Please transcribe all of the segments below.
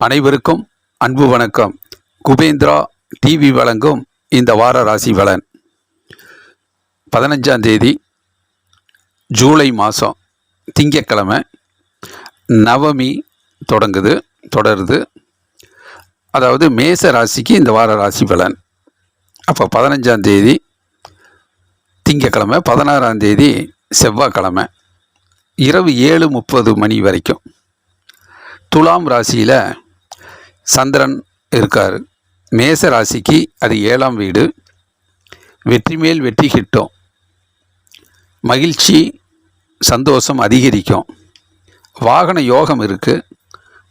அனைவருக்கும் அன்பு வணக்கம். குபேந்திரா டிவி வழங்கும் இந்த வார ராசி பலன் 15ஆம் தேதி ஜூலை மாதம் திங்கட்கிழமை நவமி தொடருது. அதாவது மேச ராசிக்கு இந்த வார ராசி பலன். அப்போ 15ஆம் தேதி திங்கட்கிழமை, 16ஆம் தேதி செவ்வாய்க்கிழமை இரவு 7:30 மணி வரைக்கும் துலாம் ராசியில் சந்திரன் இருக்கார். மேச ராசிக்கு அது 7ஆம் வீடு. வெற்றி மேல் வெற்றி கிட்டும், மகிழ்ச்சி சந்தோஷம் அதிகரிக்கும், வாகன யோகம் இருக்குது,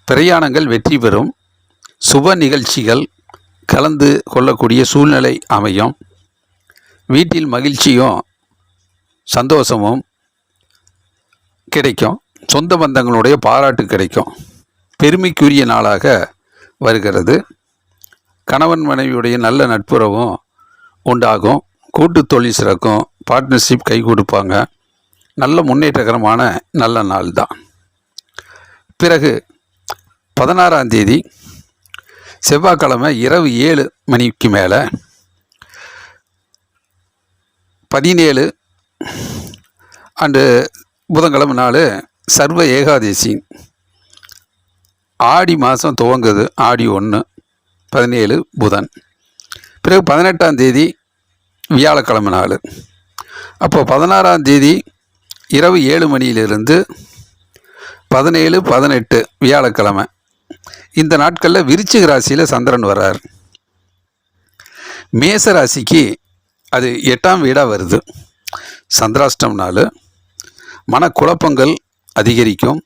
பிரயாணங்கள் வெற்றி பெறும், சுப நிகழ்ச்சிகள் கலந்து கொள்ளக்கூடிய சூழ்நிலை அமையும், வீட்டில் மகிழ்ச்சியும் சந்தோஷமும் கிடைக்கும், சொந்த பந்தங்களுடைய பாராட்டு கிடைக்கும், பெருமைக்குரிய நாளாக வருகிறது. கணவன் மனைவியுடைய நல்ல நட்புறவும் உண்டாகும், கூட்டு தொழில் சிறக்கும், பார்ட்னர்ஷிப் கை கொடுப்பாங்க. நல்ல முன்னேற்றகரமான நல்ல நாள் தான். பிறகு 16ஆம் தேதி செவ்வாய்க்கிழமை இரவு 7 மணிக்கு மேலே 17 அண்டு புதன்கிழமை நாள் சர்வ ஏகாதசி. ஆடி மாதம் துவங்குது. ஆடி 1, 17 புதன். பிறகு 18ஆம் தேதி வியாழக்கிழமை நாள். அப்போ 16ஆம் தேதி இரவு 7 மணியிலிருந்து 17, 18 வியாழக்கிழமை இந்த நாட்களில் விருச்சிக ராசியில் சந்திரன் வர்றார். மேச ராசிக்கு அது 8ஆம் வீடாக வருது. சந்திராஷ்டம் நாள். மனக்குழப்பங்கள் அதிகரிக்கும்,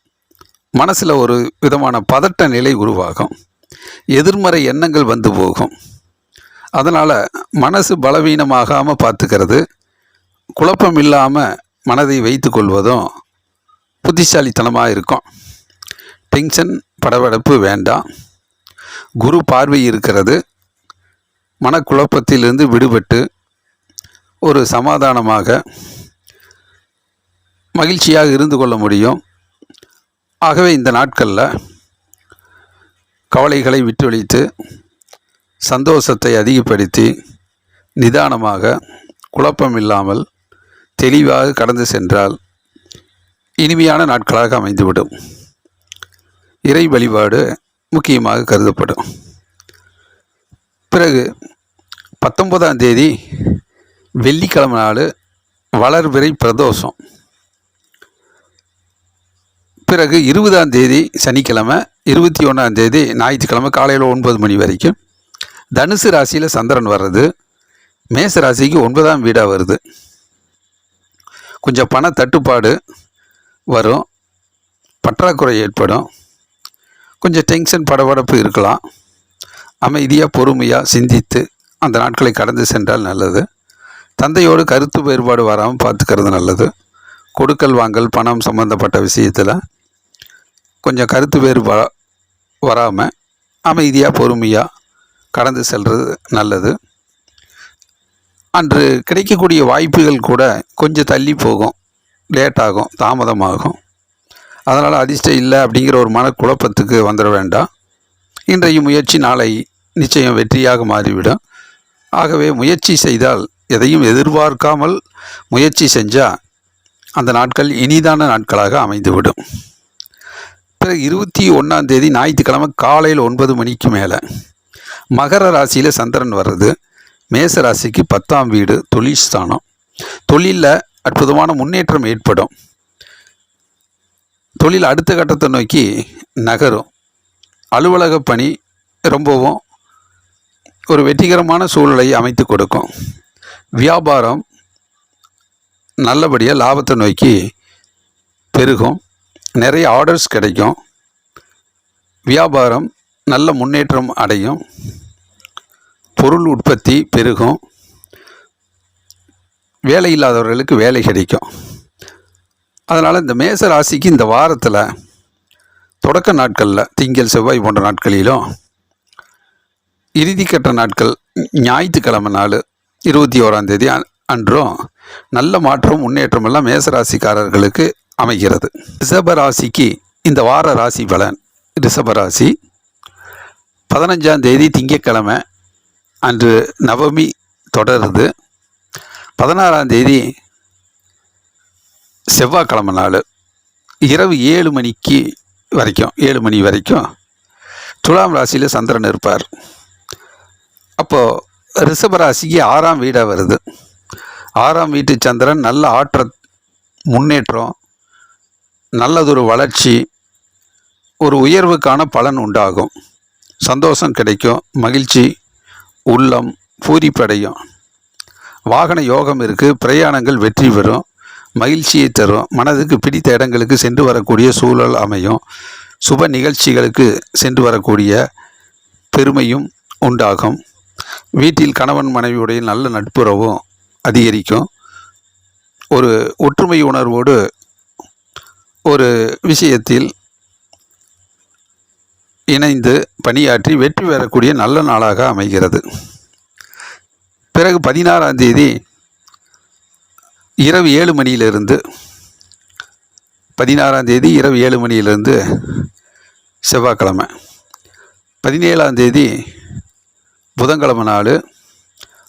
மனசில் ஒரு விதமான பதட்ட நிலை உருவாகும், எதிர்மறை எண்ணங்கள் வந்து போகும். அதனால் மனசு பலவீனமாகாமல் பார்த்துக்கிறது, குழப்பம் இல்லாமல் மனதை வைத்து கொள்வதும் புத்திசாலித்தனமாக இருக்கும். டென்ஷன் படபடப்பு வேண்டாம். குரு பார்வை இருக்கிறது. மனக்குழப்பத்திலிருந்து விடுபட்டு ஒரு சமாதானமாக மகிழ்ச்சியாக இருந்து கொள்ள முடியும். ஆகவே இந்த நாட்களில் கவலைகளை விட்டொழித்து சந்தோஷத்தை அதிகப்படுத்தி நிதானமாக குழப்பம் இல்லாமல் தெளிவாக கடந்து சென்றால் இனிமையான நாட்களாக அமைந்துவிடும். இறை வழிபாடு முக்கியமாக கருதப்படும். பிறகு 19ஆம் தேதி வெள்ளிக்கிழமை நாள் வளர்பிறை பிரதோஷம். பிறகு 20ஆம் தேதி சனிக்கிழமை, 21ஆம் தேதி ஞாயிற்றுக்கிழமை காலையில் 9 மணி வரைக்கும் தனுசு ராசியில் சந்திரன் வர்றது. மேச ராசிக்கு 9ஆம் வீடாக வருது. கொஞ்சம் பண தட்டுப்பாடு வரும், பற்றாக்குறை ஏற்படும், கொஞ்சம் டென்ஷன் படபடப்பு இருக்கலாம். அமைதியாக பொறுமையாக சிந்தித்து அந்த நாட்களை கடந்து சென்றால் நல்லது. தந்தையோடு கருத்து வேறுபாடு வராமல் பார்த்துக்கிறது நல்லது. கொடுக்கல் வாங்கல் பணம் சம்பந்தப்பட்ட விஷயத்தில் கொஞ்சம் கருத்து வேறுபாடு வராமல் அமைதியாக பொறுமையாக கடந்து செல்வது நல்லது. அன்று கிடைக்கக்கூடிய வாய்ப்புகள் கூட கொஞ்சம் தள்ளி போகும், லேட்டாகும், தாமதமாகும். அதனால் அதிர்ஷ்டம் இல்லை அப்படிங்கிற ஒரு மனக்குழப்பத்துக்கு வந்துட வேண்டாம். இன்றைய முயற்சி நாளை நிச்சயம் வெற்றியாக மாறிவிடும். ஆகவே முயற்சி செய்தால், எதையும் எதிர்பார்க்காமல் முயற்சி செஞ்சால் அந்த நாட்கள் இனிதான நாட்களாக அமைந்துவிடும். பிறகு 21ஆம் தேதி ஞாயிற்றுக்கிழமை காலையில் 9 மணிக்கு மேலே மகர ராசியில் சந்திரன் வர்றது. மேச ராசிக்கு 10ஆம் வீடு தொழில் ஸ்தானம். தொழிலில் அற்புதமான முன்னேற்றம் ஏற்படும். தொழில் அடுத்த கட்டத்தை நோக்கி நகரும். அலுவலக பணி ரொம்பவும் ஒரு வெற்றிகரமான சூழலை அமைத்து கொடுக்கும். வியாபாரம் நல்லபடியாக லாபத்தை நோக்கி பெருகும். நிறைய ஆர்டர்ஸ் கிடைக்கும். வியாபாரம் நல்ல முன்னேற்றம் அடையும். பொருள் உற்பத்தி பெருகும். வேலை இல்லாதவர்களுக்கு வேலை கிடைக்கும். அதனால் இந்த மேச ராசிக்கு இந்த வாரத்தில் தொடக்க நாட்களில் திங்கள் செவ்வாய் போன்ற நாட்களிலும், இறுதிக்கட்ட நாட்கள் ஞாயிற்றுக்கிழமை நாள் 21ஆம் தேதி அன்றும் நல்ல மாற்றம் முன்னேற்றம் எல்லாம் மேசராசிக்காரர்களுக்கு அமைகிறது. ரிஷபராசிக்கு இந்த வார ராசி பலன். ரிஷபராசி 15ஆம் தேதி திங்கட்கிழமை அன்று நவமி தொடருது. 16ஆம் தேதி செவ்வாய்க்கிழமை நாள் இரவு 7 மணி வரைக்கும் துலாம் ராசியில் சந்திரன் இருப்பார். அப்போது ரிஷபராசிக்கு 6ஆம் வீடாக வருது. 6ஆம் வீட்டு சந்திரன் நல்ல ஆற்றல், முன்னேற்றம், நல்லதொரு வளர்ச்சி, ஒரு உயர்வுக்கான பலன் உண்டாகும். சந்தோஷம் கிடைக்கும், மகிழ்ச்சி, உள்ளம் பூரிப்படையும். வாகன யோகம் இருக்குது. பிரயாணங்கள் வெற்றி பெறும், மகிழ்ச்சியை தரும். மனதுக்கு பிடித்த இடங்களுக்கு சென்று வரக்கூடிய சூழல் அமையும். சுப நிகழ்ச்சிகளுக்கு சென்று வரக்கூடிய பெருமையும் உண்டாகும். வீட்டில் கணவன் மனைவியுடைய நல்ல நட்புறவும் அதிகரிக்கும். ஒரு ஒற்றுமை உணர்வோடு ஒரு விஷயத்தில் இணைந்து பணியாற்றி வெற்றி பெறக்கூடிய நல்ல நாளாக அமைகிறது. பிறகு 16ஆம் தேதி இரவு 7 மணியிலிருந்து 16ஆம் தேதி இரவு 7 மணியிலிருந்து செவ்வாய்க்கிழமை, 17ஆம் தேதி புதன்கிழமை நாள்,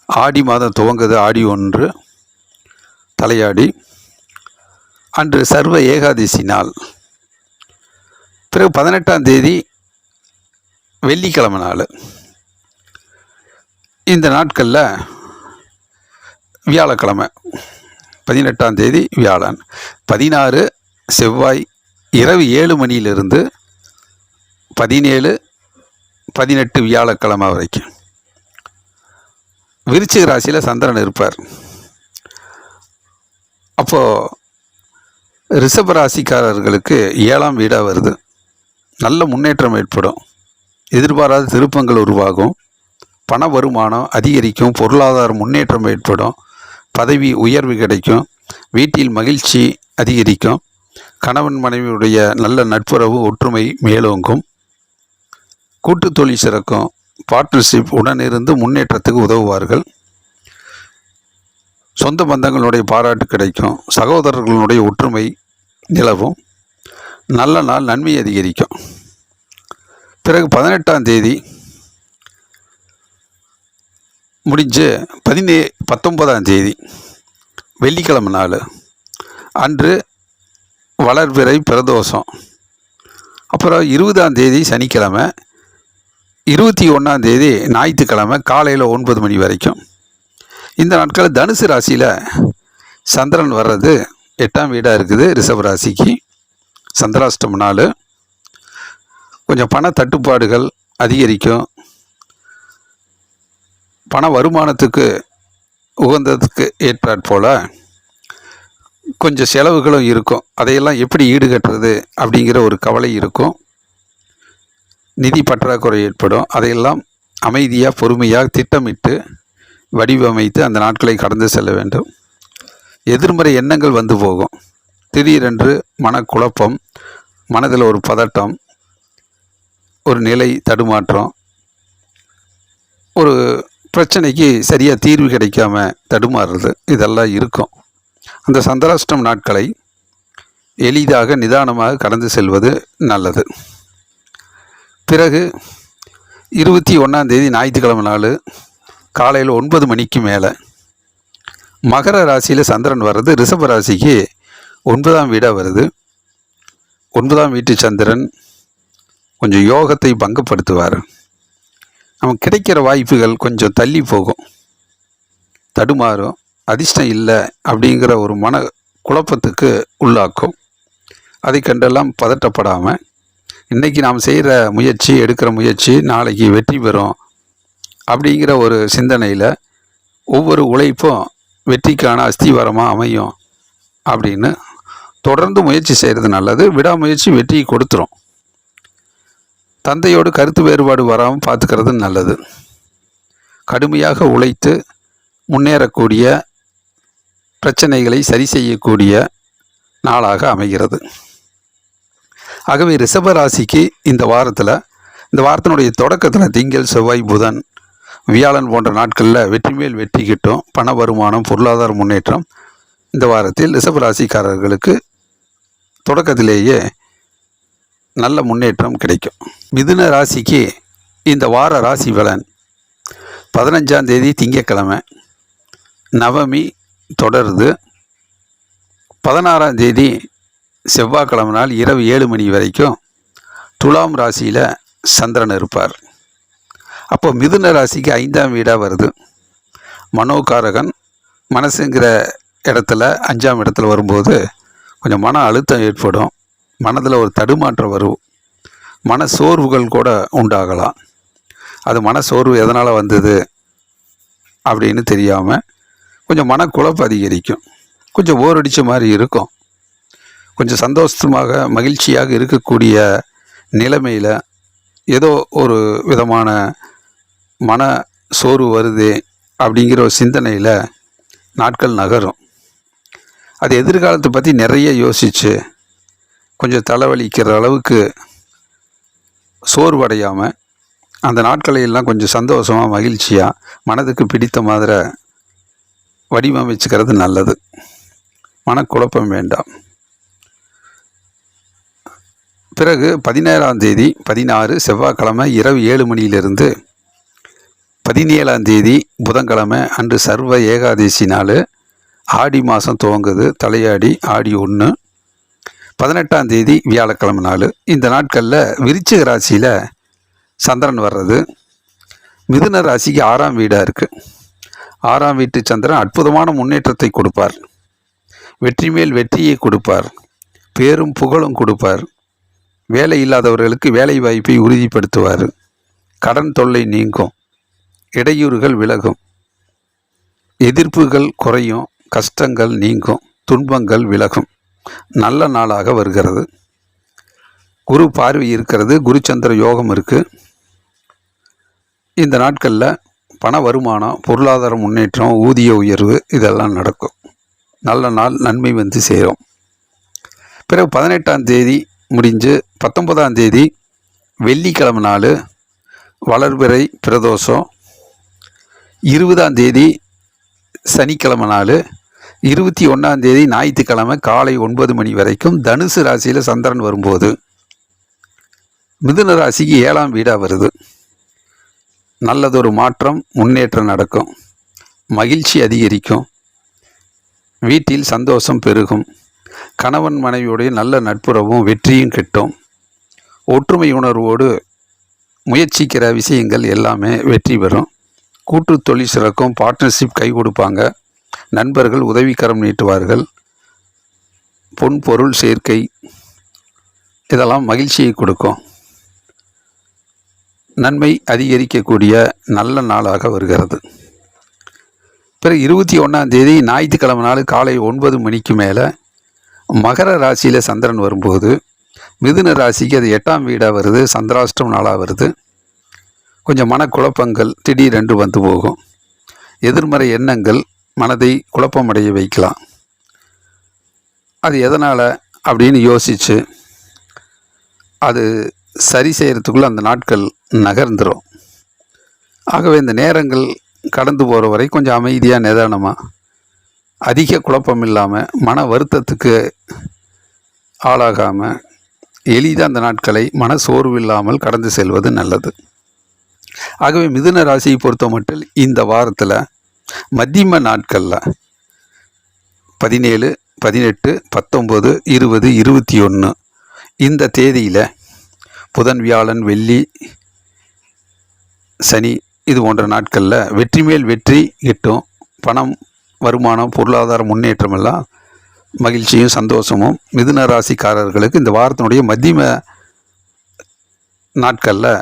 ஆடி மாதம் துவங்குது. ஆடி 1 தலையாடி அன்று சர்வ ஏகாதசி நாள். பிறகு 18ஆம் தேதி வெள்ளிக்கிழமை நாள். இந்த நாட்களில் வியாழக்கிழமை 18ஆம் தேதி வியாழன், 16 செவ்வாய் இரவு 7 மணியிலிருந்து 17, 18 வியாழக்கிழமை வரைக்கும் விருச்சிக ராசியில் சந்திரன் இருப்பார். அப்போது ரிஷபராசிக்காரர்களுக்கு 7ஆம் வீடாக வருது. நல்ல முன்னேற்றம் ஏற்படும். எதிர்பாராத திருப்பங்கள் உருவாகும். பண வருமானம் அதிகரிக்கும். பொருளாதார முன்னேற்றம் ஏற்படும். பதவி உயர்வு கிடைக்கும். வீட்டில் மகிழ்ச்சி அதிகரிக்கும். கணவன் மனைவியுடைய நல்ல நட்புறவு ஒற்றுமை மேலோங்கும். கூட்டு தொழில் சிறக்கும். பார்ட்னர்ஷிப் உடனிருந்து முன்னேற்றத்துக்கு உதவுவார்கள். சொந்த பந்தங்களுடைய பாராட்டு கிடைக்கும். சகோதரர்களுடைய ஒற்றுமை நிலவும். நல்ல நாள், நன்மை அதிகரிக்கும். பிறகு 18ஆம் தேதி முடிஞ்சு 19ஆம் தேதி வெள்ளிக்கிழமை நாள் அன்று வளர்பிறை பிரதோஷம். அப்புறம் 20ஆம் தேதி சனிக்கிழமை, 21ஆம் தேதி ஞாயிற்றுக்கிழமை காலையில் 9 மணி வரைக்கும். இந்த நாட்களில் தனுசு ராசியில் சந்திரன் வர்றது 8ஆம் வீடாக இருக்குது. ரிஷபராசிக்கு சந்திராஷ்டம நாள். கொஞ்சம் பண தட்டுப்பாடுகள் அதிகரிக்கும். பண வருமானத்துக்கு உகந்ததுக்கு ஏற்றாற்போல் கொஞ்சம் செலவுகளும் இருக்கும். அதையெல்லாம் எப்படி ஈடுகட்டுறது அப்படிங்கிற ஒரு கவலை இருக்கும். நிதி பற்றாக்குறை ஏற்படும். அதையெல்லாம் அமைதியாக பொறுமையாக திட்டமிட்டு வடிவமைத்து அந்த நாட்களை கடந்து செல்ல வேண்டும். எதிர்மறை எண்ணங்கள் வந்து போகும். திடீரென்று மனக்குழப்பம், மனதில் ஒரு பதட்டம், ஒரு நிலை தடுமாற்றம், ஒரு பிரச்சனைக்கு சரியாக தீர்வு கிடைக்காம தடுமாறுறது, இதெல்லாம் இருக்கும். அந்த சந்திராஷ்டம நாட்களை எளிதாக நிதானமாக கடந்து செல்வது நல்லது. பிறகு 21ஆம் தேதி ஞாயிற்றுக்கிழமை நாள் காலையில் 9 மணிக்கு மேலே மகர ராசியில் சந்திரன் வர்றது. ரிஷப ராசிக்கு 9ஆம் வீடாக வருது. 9ஆம் வீட்டு சந்திரன் கொஞ்சம் யோகத்தை பங்கப்படுத்துவார். நமக்கு கிடைக்கிற வாய்ப்புகள் கொஞ்சம் தள்ளி போகும், தடுமாறும். அதிர்ஷ்டம் இல்லை அப்படிங்கிற ஒரு மன குழப்பத்துக்கு உள்ளாக்கும். அதை கண்டெல்லாம் பதட்டப்படாமல் இன்றைக்கி நாம் செய்கிற முயற்சி, எடுக்கிற முயற்சி நாளைக்கு வெற்றி பெறும் அப்படிங்கிற ஒரு சிந்தனையில் ஒவ்வொரு உழைப்பும் வெற்றிக்கான அஸ்திவாரமாக அமையும் அப்படின்னு தொடர்ந்து முயற்சி செய்கிறது நல்லது. விடாமுயற்சி வெற்றியை கொடுத்துரும். தந்தையோடு கருத்து வேறுபாடு வராமல் பார்த்துக்கிறது நல்லது. கடுமையாக உழைத்து முன்னேறக்கூடிய, பிரச்சனைகளை சரி செய்யக்கூடிய நாளாக அமைகிறது. ஆகவே ரிஷப ராசிக்கு இந்த வாரத்தினுடைய தொடக்கத்தில் திங்கள், செவ்வாய், புதன், வியாழன் போன்ற நாட்களில் வெற்றி மேல் வெற்றி கிட்டும். பண வருமானம், பொருளாதார முன்னேற்றம் இந்த வாரத்தில் ரிஷப ராசிக்காரர்களுக்கு தொடக்கத்திலேயே நல்ல முன்னேற்றம் கிடைக்கும். மிதுன ராசிக்கு இந்த வார ராசி பலன் 15ஆம் தேதி திங்கட்கிழமை நவமி தொடருது. 16ஆம் தேதி செவ்வாய்க்கிழமை நாள் இரவு 7 மணி வரைக்கும் துலாம் ராசியில் சந்திரன் இருப்பார். அப்போ மிதுன ராசிக்கு 5ஆம் வீடாக வருது. மனோகாரகன் மனசுங்கிற இடத்துல 5ஆம் இடத்துல வரும்போது கொஞ்சம் மன அழுத்தம் ஏற்படும், மனதில் ஒரு தடுமாற்றம் வரும், மன சோர்வுகள் கூட உண்டாகலாம். அது மனசோர்வு எதனால் வந்தது அப்படின்னு தெரியாமல் கொஞ்சம் மனக்குழப்பம் அதிகரிக்கும், கொஞ்சம் போர் அடித்த மாதிரி இருக்கும். கொஞ்சம் சந்தோஷமாக மகிழ்ச்சியாக இருக்கக்கூடிய நிலைமையில் ஏதோ ஒரு விதமான மன சோர்வு வருது அப்படிங்கிற ஒரு சிந்தனையில் நாட்கள் நகரும். அது எதிர்காலத்தை பற்றி நிறைய யோசித்து கொஞ்சம் தலைவலிக்கிற அளவுக்கு சோர்வடையாமல் அந்த நாட்களை எல்லாம் கொஞ்சம் சந்தோஷமாக மகிழ்ச்சியாக மனதுக்கு பிடித்த மாதிரி வடிவமைச்சுக்கிறது நல்லது. மனக்குழப்பம் வேண்டாம். பிறகு 17ஆம் தேதி 16 செவ்வாய்க்கிழமை இரவு 7 மணியிலிருந்து 17ஆம் தேதி புதன்கிழமை அன்று சர்வ ஏகாதசி நாள், ஆடி மாதம் துவங்குது, தலையாடி ஆடி 1. 18ஆம் தேதி வியாழக்கிழமை நாள். இந்த நாட்களில் விருச்சிக ராசியில் சந்திரன் வர்றது. மிதுன ராசிக்கு 6ஆம் வீடாக இருக்குது. 6ஆம் வீட்டு சந்திரன் அற்புதமான முன்னேற்றத்தை கொடுப்பார், வெற்றி மேல் வெற்றியை கொடுப்பார், பேரும் புகழும் கொடுப்பார், வேலை இல்லாதவர்களுக்கு வேலை வாய்ப்பை உறுதிப்படுத்துவார், கடன் தொல்லை நீங்கும், இடையூறுகள் விலகும், எதிர்ப்புகள் குறையும், கஷ்டங்கள் நீங்கும், துன்பங்கள் விலகும். நல்ல நாளாக வருகிறது. குரு பார்வை இருக்கிறது, குருச்சந்திர யோகம் இருக்குது. இந்த நாட்களில் பண வருமானம், பொருளாதார முன்னேற்றம், ஊதிய உயர்வு இதெல்லாம் நடக்கும். நல்ல நாள், நன்மை வந்து சேரும். பிறகு 18ஆம் தேதி முடிஞ்சு 19ஆம் தேதி வெள்ளிக்கிழமை நாள் வளர்பிறை பிரதோஷம். 20ஆம் தேதி சனிக்கிழமை நாள். 21ஆம் தேதி ஞாயிற்றுக்கிழமை காலை 9 மணி வரைக்கும் தனுசு ராசியில் சந்திரன் வரும்போது மிதுன ராசிக்கு 7ஆம் வீடாக வருது. நல்லதொரு மாற்றம், முன்னேற்றம் நடக்கும், மகிழ்ச்சி அதிகரிக்கும், வீட்டில் சந்தோஷம் பெருகும், கணவன் மனைவியுடைய நல்ல நட்புறவும் வெற்றியும் கிட்டும், ஒற்றுமை உணர்வோடு முயற்சிக்கிற விஷயங்கள் எல்லாமே வெற்றி பெறும், கூட்டு தொழில் சிறக்கும், பார்ட்னர்ஷிப் கை கொடுப்பாங்க, நண்பர்கள் உதவிக்கரம் நீட்டுவார்கள், பொன் பொருள் சேர்க்கை இதெல்லாம் மகிழ்ச்சியை கொடுக்கும். நன்மை அதிகரிக்கக்கூடிய நல்ல நாளாக வருகிறது. பிறகு 21ஆம் தேதி ஞாயிற்றுக்கிழமை நாள் காலை 9 மணிக்கு மேலே மகர ராசியில் சந்திரன் வரும்போது மிதுன ராசிக்கு அது 8ஆம் வீடாக வருது, சந்திராஷ்டம் நாளாக வருது. கொஞ்சம் மனக்குழப்பங்கள் திடீரென்று வந்து போகும், எதிர்மறை எண்ணங்கள் மனதை குழப்பமடைய வைக்கலாம். அது எதனால் அப்படின்னு யோசித்து அது சரி செய்கிறதுக்குள்ளே அந்த நாட்கள் நகர்ந்துடும். ஆகவே இந்த நேரங்கள் கடந்து போகிற வரை கொஞ்சம் அமைதியாக நிதானமாக, அதிக குழப்பம் இல்லாமல், மன வருத்தத்துக்கு ஆளாகாமல் எளிதாக அந்த நாட்களை மன சோர்வு இல்லாமல் கடந்து செல்வது நல்லது. ஆகவே மிதுன ராசியை பொறுத்த மட்டும் இந்த வாரத்தில் மத்தியம நாட்களில் 17, 18, 19, 20, 21 இந்த தேதியில் புதன், வியாழன், வெள்ளி, சனி இது போன்ற நாட்களில் வெற்றி மேல் வெற்றி கிட்டும். பணம், வருமானம், பொருளாதார முன்னேற்றம் எல்லாம் மகிழ்ச்சியும் சந்தோஷமும் மிதுன ராசிக்காரர்களுக்கு இந்த வாரத்தினுடைய மத்தியம நாட்களில்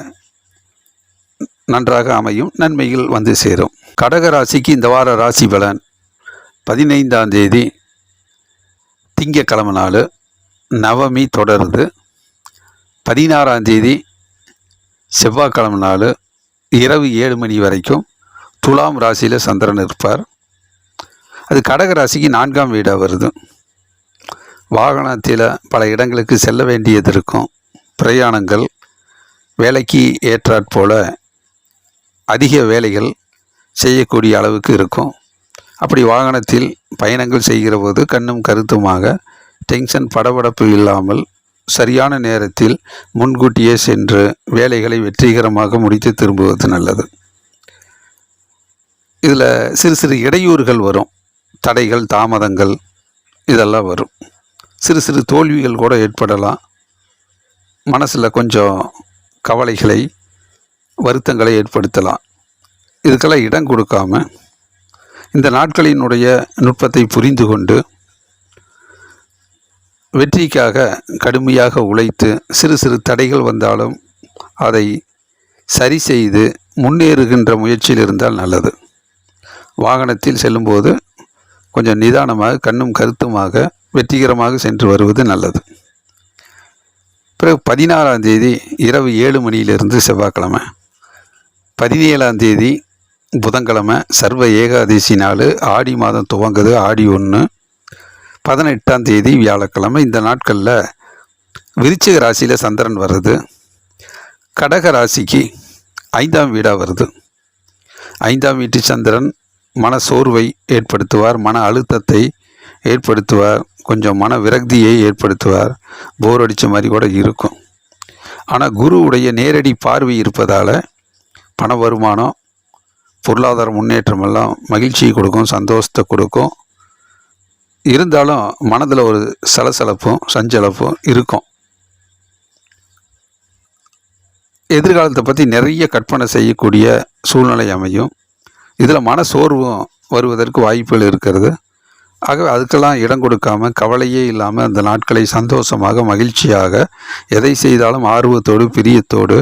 நன்றாக அமையும், நன்மைகள் வந்து சேரும். கடக ராசிக்கு இந்த வார ராசி பலன் 15ஆம் தேதி திங்கட்கிழமை நாள், நவமி தொடருது. 16ஆம் தேதி செவ்வாய்க்கிழமை நாள் இரவு 7 மணி வரைக்கும் துலாம் ராசியில் சந்திரன் இருப்பார். அது கடக ராசிக்கு 4ஆம் வீடாக வருது. வாகனத்தில் பல இடங்களுக்கு செல்ல வேண்டியது இருக்கும், பிரயாணங்கள், வேலைக்கு ஏற்றாற்போல அதிக வேலைகள் செய்யக்கூடிய அளவுக்கு இருக்கும். அப்படி வாகனத்தில் பயணங்கள் செய்கிற போது கண்ணும் கருத்துமாக, டென்ஷன் படபடப்பு இல்லாமல் சரியான நேரத்தில் முன்கூட்டியே சென்று வேலைகளை வெற்றிகரமாக முடித்து திரும்புவது நல்லது. இதில் சிறு சிறு இடையூறுகள் வரும், தடைகள், தாமதங்கள் இதெல்லாம் வரும். சிறு சிறு தோல்விகள் கூட ஏற்படலாம். மனசில் கொஞ்சம் கவலைகளை, வருத்தங்களை ஏற்படுத்தலாம். இதுக்கெல்லாம் இடம் கொடுக்காம இந்த நாட்களினுடைய நுட்பத்தை புரிந்து கொண்டு வெற்றிக்காக கடுமையாக உழைத்து சிறு சிறு தடைகள் வந்தாலும் அதை சரி செய்து முன்னேறுகின்ற முயற்சியில் இருந்தால் நல்லது. வாகனத்தில் செல்லும்போது கொஞ்சம் நிதானமாக, கண்ணும் கருத்துமாக வெற்றிகரமாக சென்று வருவது நல்லது. பிறகு 16ஆம் தேதி இரவு 7 மணியிலிருந்து செவ்வாய்க்கிழமை, 17ஆம் தேதி புதன்கிழமை சர்வ ஏகாதசி நாள், ஆடி மாதம் துவங்குது, ஆடி 1. 18ஆம் தேதி வியாழக்கிழமை. இந்த நாட்களில் விருச்சிக ராசியில் சந்திரன் வருது. கடக ராசிக்கு 5ஆம் வீடாக வருது. 5ஆம் வீட்டு சந்திரன் மன சோர்வை ஏற்படுத்துவார், மன அழுத்தத்தை ஏற்படுத்துவார், கொஞ்சம் மன விரக்தியை ஏற்படுத்துவார், போர் அடித்த மாதிரி கூட இருக்கும். ஆனால் குருவுடைய நேரடி பார்வை இருப்பதால் பண வருமானம், பொருளாதார முன்னேற்றம் எல்லாம் மகிழ்ச்சியை கொடுக்கும், சந்தோஷத்தை கொடுக்கும். இருந்தாலும் மனதில் ஒரு சலசலப்பும் சஞ்சலப்பும் இருக்கும். எதிர்காலத்தை பற்றி நிறைய கற்பனை செய்யக்கூடிய சூழ்நிலை அமையும். இதில் மன சோர்வும் வருவதற்கு வாய்ப்புகள் இருக்கிறது. ஆகவே அதுக்கெல்லாம் இடம் கொடுக்காமல், கவலையே இல்லாமல் அந்த நாட்களை சந்தோஷமாக, மகிழ்ச்சியாக, எதை செய்தாலும் ஆர்வத்தோடு, பிரியத்தோடு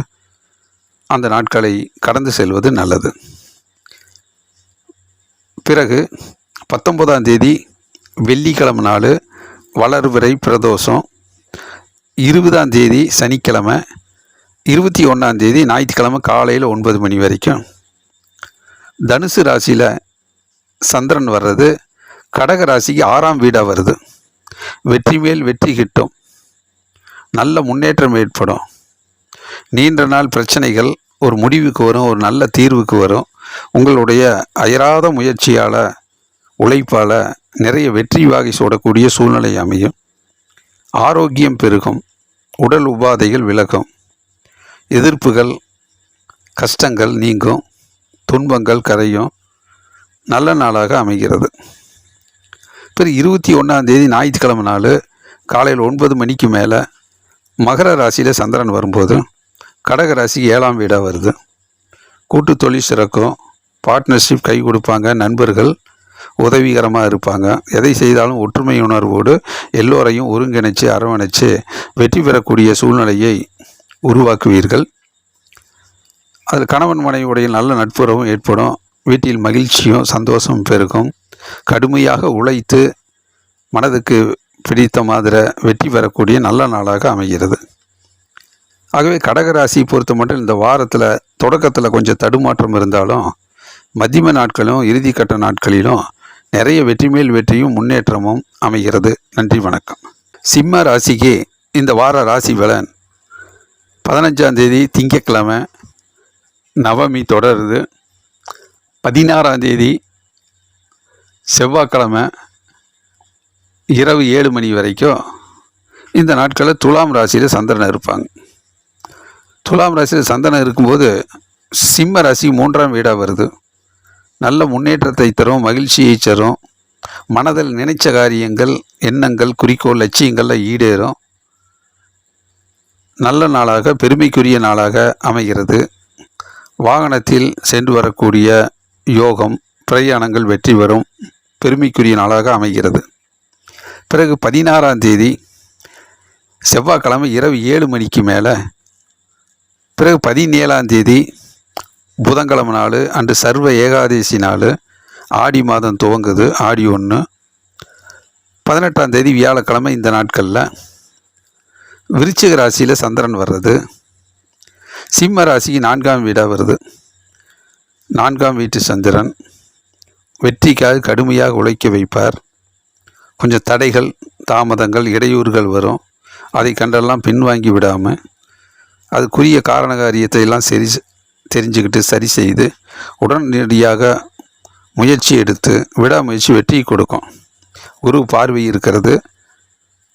அந்த நாட்களை கடந்து செல்வது நல்லது. பிறகு 19ஆம் தேதி வெள்ளிக்கிழமை நாள் வளர்பிறை பிரதோஷம், 20ஆம் தேதி சனிக்கிழமை, 21ஆம் தேதி ஞாயிற்றுக்கிழமை காலையில் 9 மணி வரைக்கும். தனுசு ராசியில் சந்திரன் வர்றது கடக ராசிக்கு 6ஆம் வீடாக வருது. வெற்றி மேல் வெற்றி கிட்டும், நல்ல முன்னேற்றம் ஏற்படும். நீண்ட நாள் பிரச்சனைகள் ஒரு முடிவுக்கு வரும், ஒரு நல்ல தீர்வுக்கு வரும். உங்களுடைய அயராத முயற்சியால், உழைப்பால் நிறைய வெற்றி வாகை சூடக்கூடிய சூழ்நிலை அமையும். ஆரோக்கியம் பெருகும், உடல் உபாதைகள் விலகும், எதிர்ப்புகள், கஷ்டங்கள் நீங்கும், துன்பங்கள் கரையும். நல்ல நாளாக அமைகிறது. பிறகு 21ஆம் தேதி ஞாயிற்றுக்கிழமை நாள் காலையில் 9 மணிக்கு மேலே மகர ராசியில் சந்திரன் வரும்போது கடக ராசிக்கு 7ஆம் வீடாக வருது. கூட்டு தொழில் சிறக்கும், பார்ட்னர்ஷிப் கை கொடுப்பாங்க, நண்பர்கள் உதவிகரமாக இருப்பாங்க. எதை செய்தாலும் ஒற்றுமை உணர்வோடு எல்லோரையும் ஒருங்கிணைச்சு அரவணைச்சு வெற்றி பெறக்கூடிய சூழ்நிலையை உருவாக்குவீர்கள். அதில் கணவன் மனைவியுடைய நல்ல நட்புறவும் ஏற்படும். வீட்டில் மகிழ்ச்சியும் சந்தோஷமும் பெருகும். கடுமையாக உழைத்து மனதுக்கு பிடித்த மாதிரி வெற்றி பெறக்கூடிய நல்ல நாளாக அமைகிறது. ஆகவே கடகராசி பொறுத்த மட்டும் இந்த வாரத்தில் தொடக்கத்தில் கொஞ்சம் தடுமாற்றம் இருந்தாலும் மத்தியம நாட்களும் இறுதிக்கட்ட நாட்களிலும் நிறைய வெற்றி மேல் வெற்றியும் முன்னேற்றமும் அமைகிறது. நன்றி, வணக்கம். சிம்ம ராசிக்கு இந்த வார ராசி பலன் 15ஆம் தேதி திங்கட்கிழமை நவமி தொடருது. 16ஆம் தேதி செவ்வாய்க்கிழமை இரவு 7 மணி வரைக்கும் இந்த நாட்களில் துலாம் ராசியில் சந்திரன் இருப்பாங்க. துலாம் ராசியில் சந்திரன் இருக்கும்போது சிம்ம ராசி 3ஆம் வீடாக வருது. நல்ல முன்னேற்றத்தை தரும், மகிழ்ச்சியை தரும். மனதில் நினைச்ச காரியங்கள், எண்ணங்கள், குறிக்கோள், லட்சியங்களில் ஈடேறும். நல்ல நாளாக, பெருமைக்குரிய நாளாக அமைகிறது. வாகனத்தில் சென்று வரக்கூடிய யோகம், பிரயாணங்கள் வெற்றி வரும், பெருமைக்குரிய நாளாக அமைகிறது. பிறகு 16ஆம் தேதி செவ்வாய்க்கிழமை இரவு 7 மணிக்கு மேலே, பிறகு 17ஆம் தேதி புதன்கிழமை நாள் அன்று சர்வ ஏகாதசி நாள், ஆடி மாதம் துவங்குது, ஆடி 1. 18ஆம் தேதி வியாழக்கிழமை. இந்த நாட்களில் விருச்சிக ராசியில் சந்திரன் வர்றது. சிம்ம ராசிக்கு 4ஆம் வீடாக வருது. 4ஆம் வீட்டு சந்திரன் வெற்றிக்காக கடுமையாக உழைக்க வைப்பார். கொஞ்சம் தடைகள், தாமதங்கள், இடையூறுகள் வரும். அதை கண்டெல்லாம் பின்வாங்கி விடாமல் அதுக்குரிய காரண காரியத்தை எல்லாம் தெரிஞ்சுக்கிட்டு சரி செய்து உடனடியாக முயற்சி எடுத்து விடாமுயற்சி வெற்றி கொடுக்கும். குரு பார்வை இருக்கிறது.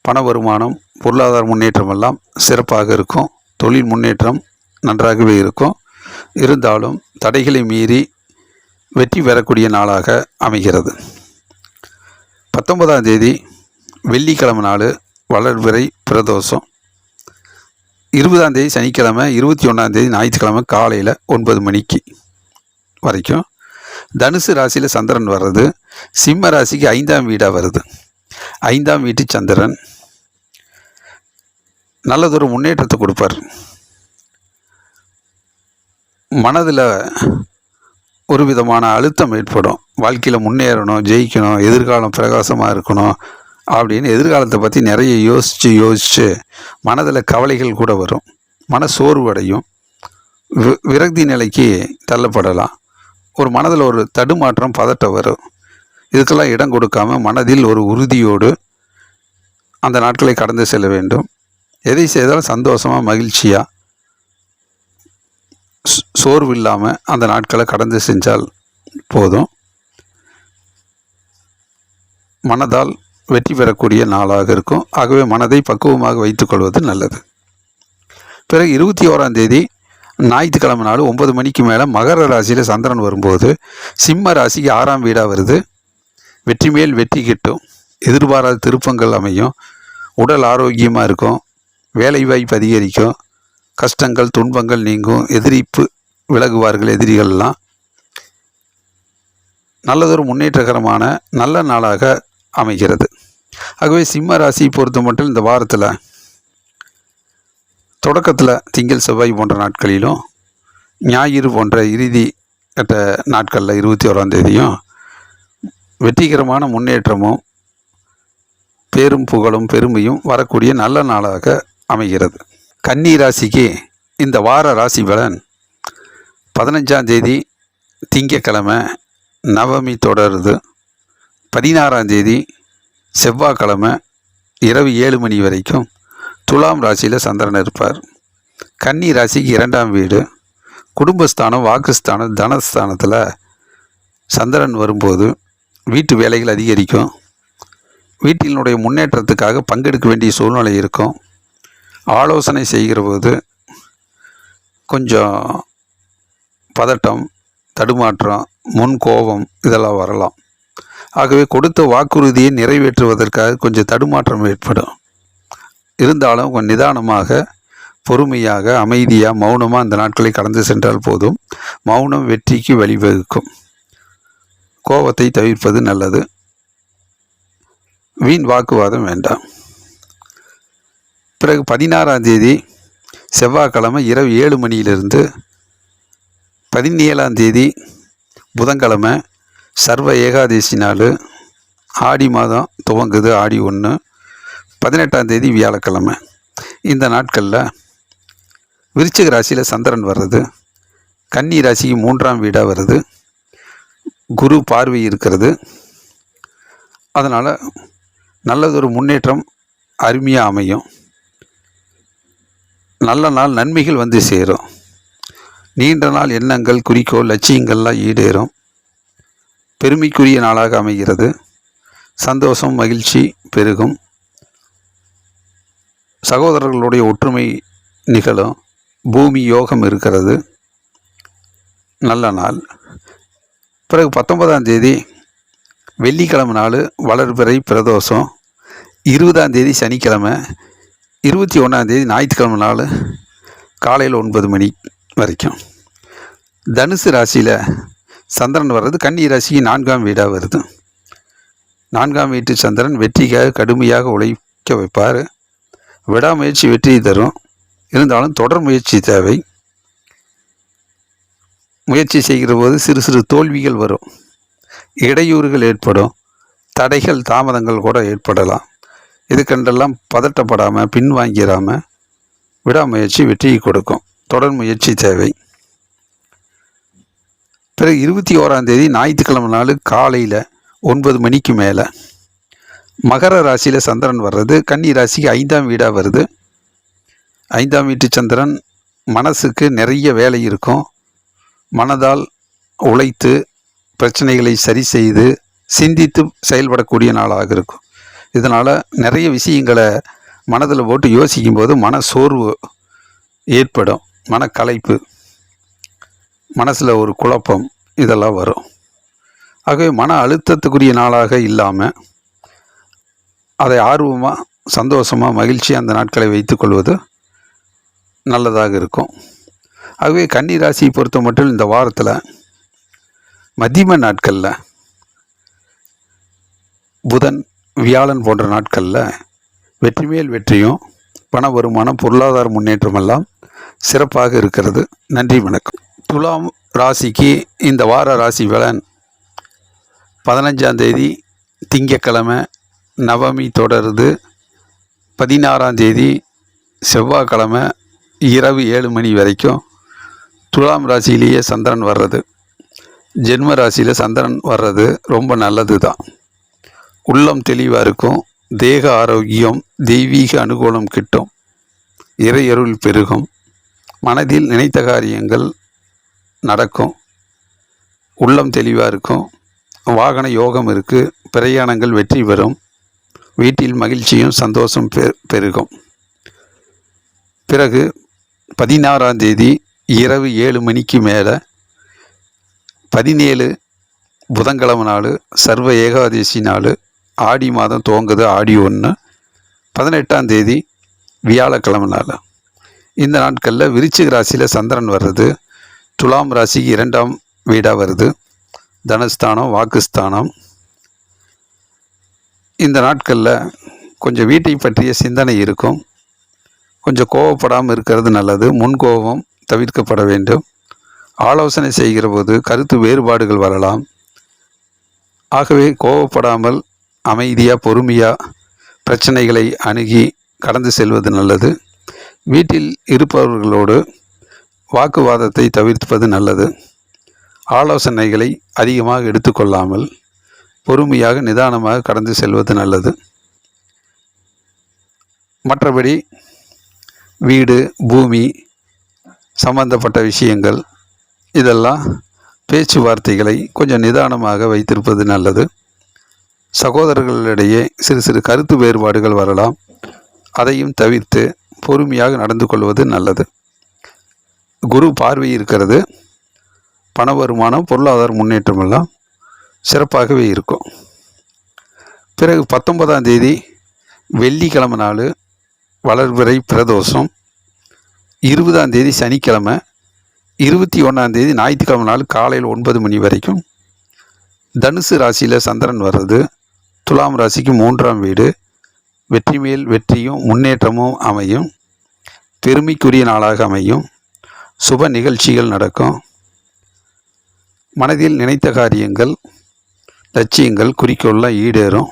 பண வருமானம், பொருளாதார முன்னேற்றம் எல்லாம் சிறப்பாக இருக்கும். தொழில் முன்னேற்றம் நன்றாகவே இருக்கும். இருந்தாலும் தடைகளை மீறி வெற்றி பெறக்கூடிய நாளாக அமைகிறது. 19ஆம் தேதி வெள்ளிக்கிழமை நாள் வளர்பிறை பிரதோஷம். 20ஆம் தேதி சனிக்கிழமை, 21ஆம் தேதி ஞாயிற்றுக்கிழமை காலையில் 9 மணிக்கு வரைக்கும் தனுசு ராசியில் சந்திரன் வர்றது சிம்ம ராசிக்கு 5ஆம் வீடாக வருது. 5ஆம் வீட்டு சந்திரன் நல்லதொரு முன்னேற்றத்தை கொடுப்பார். மனதில் ஒரு விதமான அழுத்தம் ஏற்படும். வாழ்க்கையில் முன்னேறணும், ஜெயிக்கணும், எதிர்காலம் பிரகாசமாக இருக்கணும் அப்படின்னு எதிர்காலத்தை பற்றி நிறைய யோசித்து மனதில் கவலைகள் கூட வரும். மன சோர்வடையும், விரக்தி நிலைக்கு தள்ளப்படலாம். ஒரு மனதில் ஒரு தடுமாற்றம், பதட்டம் வரும். இதுக்கெல்லாம் இடம் கொடுக்காம மனதில் ஒரு உறுதியோடு அந்த நாட்களை கடந்து செல்ல வேண்டும். எதை செய்தாலும் சந்தோஷமாக, மகிழ்ச்சியாக, சோர்வு இல்லாமல் அந்த நாட்களை கடந்து செஞ்சால் போதும். மனதால் வெற்றி பெறக்கூடிய நாளாக இருக்கும். ஆகவே மனதை பக்குவமாக வைத்துக்கொள்வது நல்லது. பிறகு 21ஆம் தேதி ஞாயிற்றுக்கிழமை நாள் 9 மணிக்கு மேலே மகர ராசியில் சந்திரன் வரும்போது சிம்ம ராசிக்கு 6ஆம் வீடாக வருது. வெற்றி மேல் வெற்றி கிட்டும். எதிர்பாராத திருப்பங்கள் அமையும். உடல் ஆரோக்கியமாக இருக்கும். வேலை வாய்ப்பு அதிகரிக்கும். கஷ்டங்கள் துன்பங்கள் நீங்கும். எதிரிப்பு விலகுவார்கள் எதிரிகள்லாம். நல்லதொரு முன்னேற்றகரமான நல்ல நாளாக அமைகிறது. ஆகவே சிம்ம ராசியை பொறுத்த மட்டும் இந்த வாரத்தில் தொடக்கத்தில் திங்கள் செவ்வாய் போன்ற நாட்களிலும் ஞாயிறு போன்ற இறுதி கட்ட நாட்களில் 21ஆம் தேதியும் வெற்றிகரமான முன்னேற்றமும் பேரும் புகழும் பெருமையும் வரக்கூடிய நல்ல நாளாக அமைகிறது. கன்னி ராசிக்கு இந்த வார ராசி பலன் 15ஆம் தேதி திங்கட்கிழமை நவமி தொடருது. 16ஆம் தேதி செவ்வாய்க்கிழமை இரவு 7 மணி வரைக்கும் துலாம் ராசியில் சந்திரன் இருப்பார். கன்னி ராசிக்கு 2ஆம் வீடு குடும்பஸ்தானம், வாக்குஸ்தானம், தனஸ்தானத்தில் சந்திரன் வரும்போது வீட்டு வேலைகள் அதிகரிக்கும். வீட்டினுடைய முன்னேற்றத்துக்காக பங்கெடுக்க வேண்டிய சூழ்நிலை இருக்கும். ஆலோசனை செய்கிற போது கொஞ்சம் பதட்டம், தடுமாற்றம், முன் கோபம் இதெல்லாம் வரலாம். ஆகவே கொடுத்த வாக்குறுதியை நிறைவேற்றுவதற்காக கொஞ்சம் தடுமாற்றம் ஏற்படும். இருந்தாலும் கொஞ்சம் நிதானமாக, பொறுமையாக, அமைதியாக, மௌனமாக அந்த நாட்களை கடந்து சென்றால் போதும். மௌனம் வெற்றிக்கு வழிவகுக்கும். கோபத்தை தவிர்ப்பது நல்லது. வீண் வாக்குவாதம் வேண்டாம். பிறகு 16ஆம் தேதி செவ்வாய்க்கிழமை இரவு 7 மணியிலிருந்து 17ஆம் தேதி புதன்கிழமை சர்வ ஏகாதசி நாள். ஆடி மாதம் துவங்குது. ஆடி 1. 18ஆம் தேதி வியாழக்கிழமை. இந்த நாட்களில் விருச்சிக ராசியில் சந்திரன் வர்றது கன்னி ராசிக்கு 3ஆம் வீடாக வருது. குரு பார்வை இருக்கிறது. அதனால் நல்லதொரு முன்னேற்றம் அருமையாக அமையும். நல்ல நாள் நன்மைகள் வந்து சேரும். நீண்ட நாள் எண்ணங்கள், குறிக்கோள், லட்சியங்கள்லாம் ஈடேறும். பெருமைக்குரிய நாளாக அமைகிறது. சந்தோஷம், மகிழ்ச்சி பெருகும். சகோதரர்களுடைய ஒற்றுமை நிகழும். பூமி யோகம் இருக்கிறது. நல்ல நாள். பிறகு 19ஆம் தேதி வெள்ளிக்கிழமை நாள் வளர்பிறை பிரதோஷம். 20ஆம் தேதி சனிக்கிழமை, 21ஆம் தேதி ஞாயிற்றுக்கிழமை நாள் காலையில் 9 மணி வரைக்கும் தனுசு ராசியில் சந்திரன் வர்றது கன்னி ராசிக்கு 4ஆம் வீடாக வருது. 4ஆம் வீட்டு சந்திரன் வெற்றிக்காக கடுமையாக உழைக்க வைப்பார். விடாமுயற்சி வெற்றியை தரும். இருந்தாலும் தொடர் முயற்சி தேவை. முயற்சி செய்கிற போது சிறு சிறு தோல்விகள் வரும். இடையூறுகள் ஏற்படும். தடைகள், தாமதங்கள் கூட ஏற்படலாம். இதுக்கென்றெல்லாம் பதட்டப்படாமல், பின்வாங்கிடாமல் விடாமுயற்சி வெற்றியை கொடுக்கும். தொடர் முயற்சி தேவை. பிறகு 21ஆம் தேதி ஞாயிற்றுக்கிழமை நாள் காலையில் 9 மணிக்கு மேலே மகர ராசியில் சந்திரன் வர்றது கன்னி ராசிக்கு 5ஆம் வீடாக வருது. 5ஆம் வீட்டு சந்திரன் மனசுக்கு நிறைய வேலை இருக்கும். மனதால் உழைத்து பிரச்சனைகளை சரி செய்து சிந்தித்து செயல்படக்கூடிய நாளாக இருக்கும். இதனால் நிறைய விஷயங்களை மனதில் போட்டு யோசிக்கும்போது மன சோர்வு ஏற்படும், மனக்கலைப்பு, மனசில் ஒரு குழப்பம் இதெல்லாம் வரும். ஆகவே மன அழுத்தத்துக்குரிய நாளாக இல்லாமல் அதை ஆர்வமாக சந்தோஷமாக மகிழ்ச்சியாக அந்த நாட்களை வைத்துக்கொள்வது நல்லதாக இருக்கும். ஆகவே கன்னி ராசியை பொறுத்த மட்டும் இந்த வாரத்தில் மதியம நாட்களில் புதன் வியாழன் போன்ற நாட்களில் வெற்றி மேல் வெற்றியும் பண வருமானம் பொருளாதார முன்னேற்றமெல்லாம் சிறப்பாக இருக்கிறது. நன்றி, வணக்கம். துலாம் ராசிக்கு இந்த வார ராசி பலன் 15ஆம் தேதி திங்கட்கிழமை நவமி தொடருது. 16ஆம் தேதி செவ்வாய்க்கிழமை இரவு 7 மணி வரைக்கும் துலாம் ராசியிலேயே சந்திரன் வர்றது, ஜென்ம ராசியில் சந்திரன் வர்றது ரொம்ப நல்லது தான். உள்ளம் தெளிவாக இருக்கும், தேக ஆரோக்கியம், தெய்வீக அனுகூலம் கிட்டும், இறையருள் பெருகும், மனதில் நினைத்த காரியங்கள் நடக்கும், உள்ளம் தெளிவாக இருக்கும், வாகன யோகம் இருக்குது, பிரயாணங்கள் வெற்றி பெறும், வீட்டில் மகிழ்ச்சியும் சந்தோஷம் பெருகும். பிறகு 16ஆம் தேதி இரவு 7 மணிக்கு மேலே 17 புதன்கிழமை நாள், சர்வ ஏகாதசி நாள், ஆடி மாதம் துவங்குது, ஆடி 1. 18ஆம் தேதி வியாழக்கிழமை நாள். இந்த நாட்களில் விருச்சிக ராசியில் சந்திரன் வர்றது, துலாம் ராசிக்கு 2ஆம் வீடாக வருது, தனஸ்தானம், வாக்குஸ்தானம். இந்த நாட்களில் கொஞ்சம் வீட்டை பற்றிய சிந்தனை இருக்கும், கொஞ்சம் கோபப்படாமல் இருக்கிறது நல்லது, முன்கோபம் தவிர்க்கப்பட வேண்டும். ஆலோசனை செய்கிற போது கருத்து வேறுபாடுகள் வரலாம். ஆகவே கோபப்படாமல் அமைதியாக பொறுமையாக பிரச்சனைகளை அணுகி கடந்து செல்வது நல்லது. வீட்டில் இருப்பவர்களோடு வாக்குவாதத்தை தவிர்ப்பது நல்லது. ஆலோசனைகளை அதிகமாக எடுத்துக்கொள்ளாமல் பொறுமையாக நிதானமாக கடந்து செல்வது நல்லது. மற்றபடி வீடு பூமி சம்பந்தப்பட்ட விஷயங்கள் இதெல்லாம் பேச்சுவார்த்தைகளை கொஞ்சம் நிதானமாக வைத்திருப்பது நல்லது. சகோதரர்களிடையே சிறு சிறு கருத்து வேறுபாடுகள் வரலாம், அதையும் தவிர்த்து பொறுமையாக நடந்து கொள்வது நல்லது. குரு பார்வை இருக்கிறது, பண வருமானம் பொருளாதார முன்னேற்றமெல்லாம் சிறப்பாகவே இருக்கும். பிறகு 19ஆம் தேதி வெள்ளிக்கிழமை நாள் வளர்பிறை பிரதோஷம், 20ஆம் தேதி சனிக்கிழமை, 21ஆம் தேதி ஞாயிற்றுக்கிழமை நாள் காலையில் 9 மணி வரைக்கும் தனுசு ராசியில் சந்திரன் வர்றது, துலாம் ராசிக்கு 3ஆம் வீடு, வெற்றி மேல் வெற்றியும் முன்னேற்றமும் அமையும், பெருமைக்குரிய நாளாக அமையும், சுப நிகழ்ச்சிகள் நடக்கும், மனதில் நினைத்த காரியங்கள் லட்சியங்கள் குறிக்கோள்லாம் ஈடேறும்,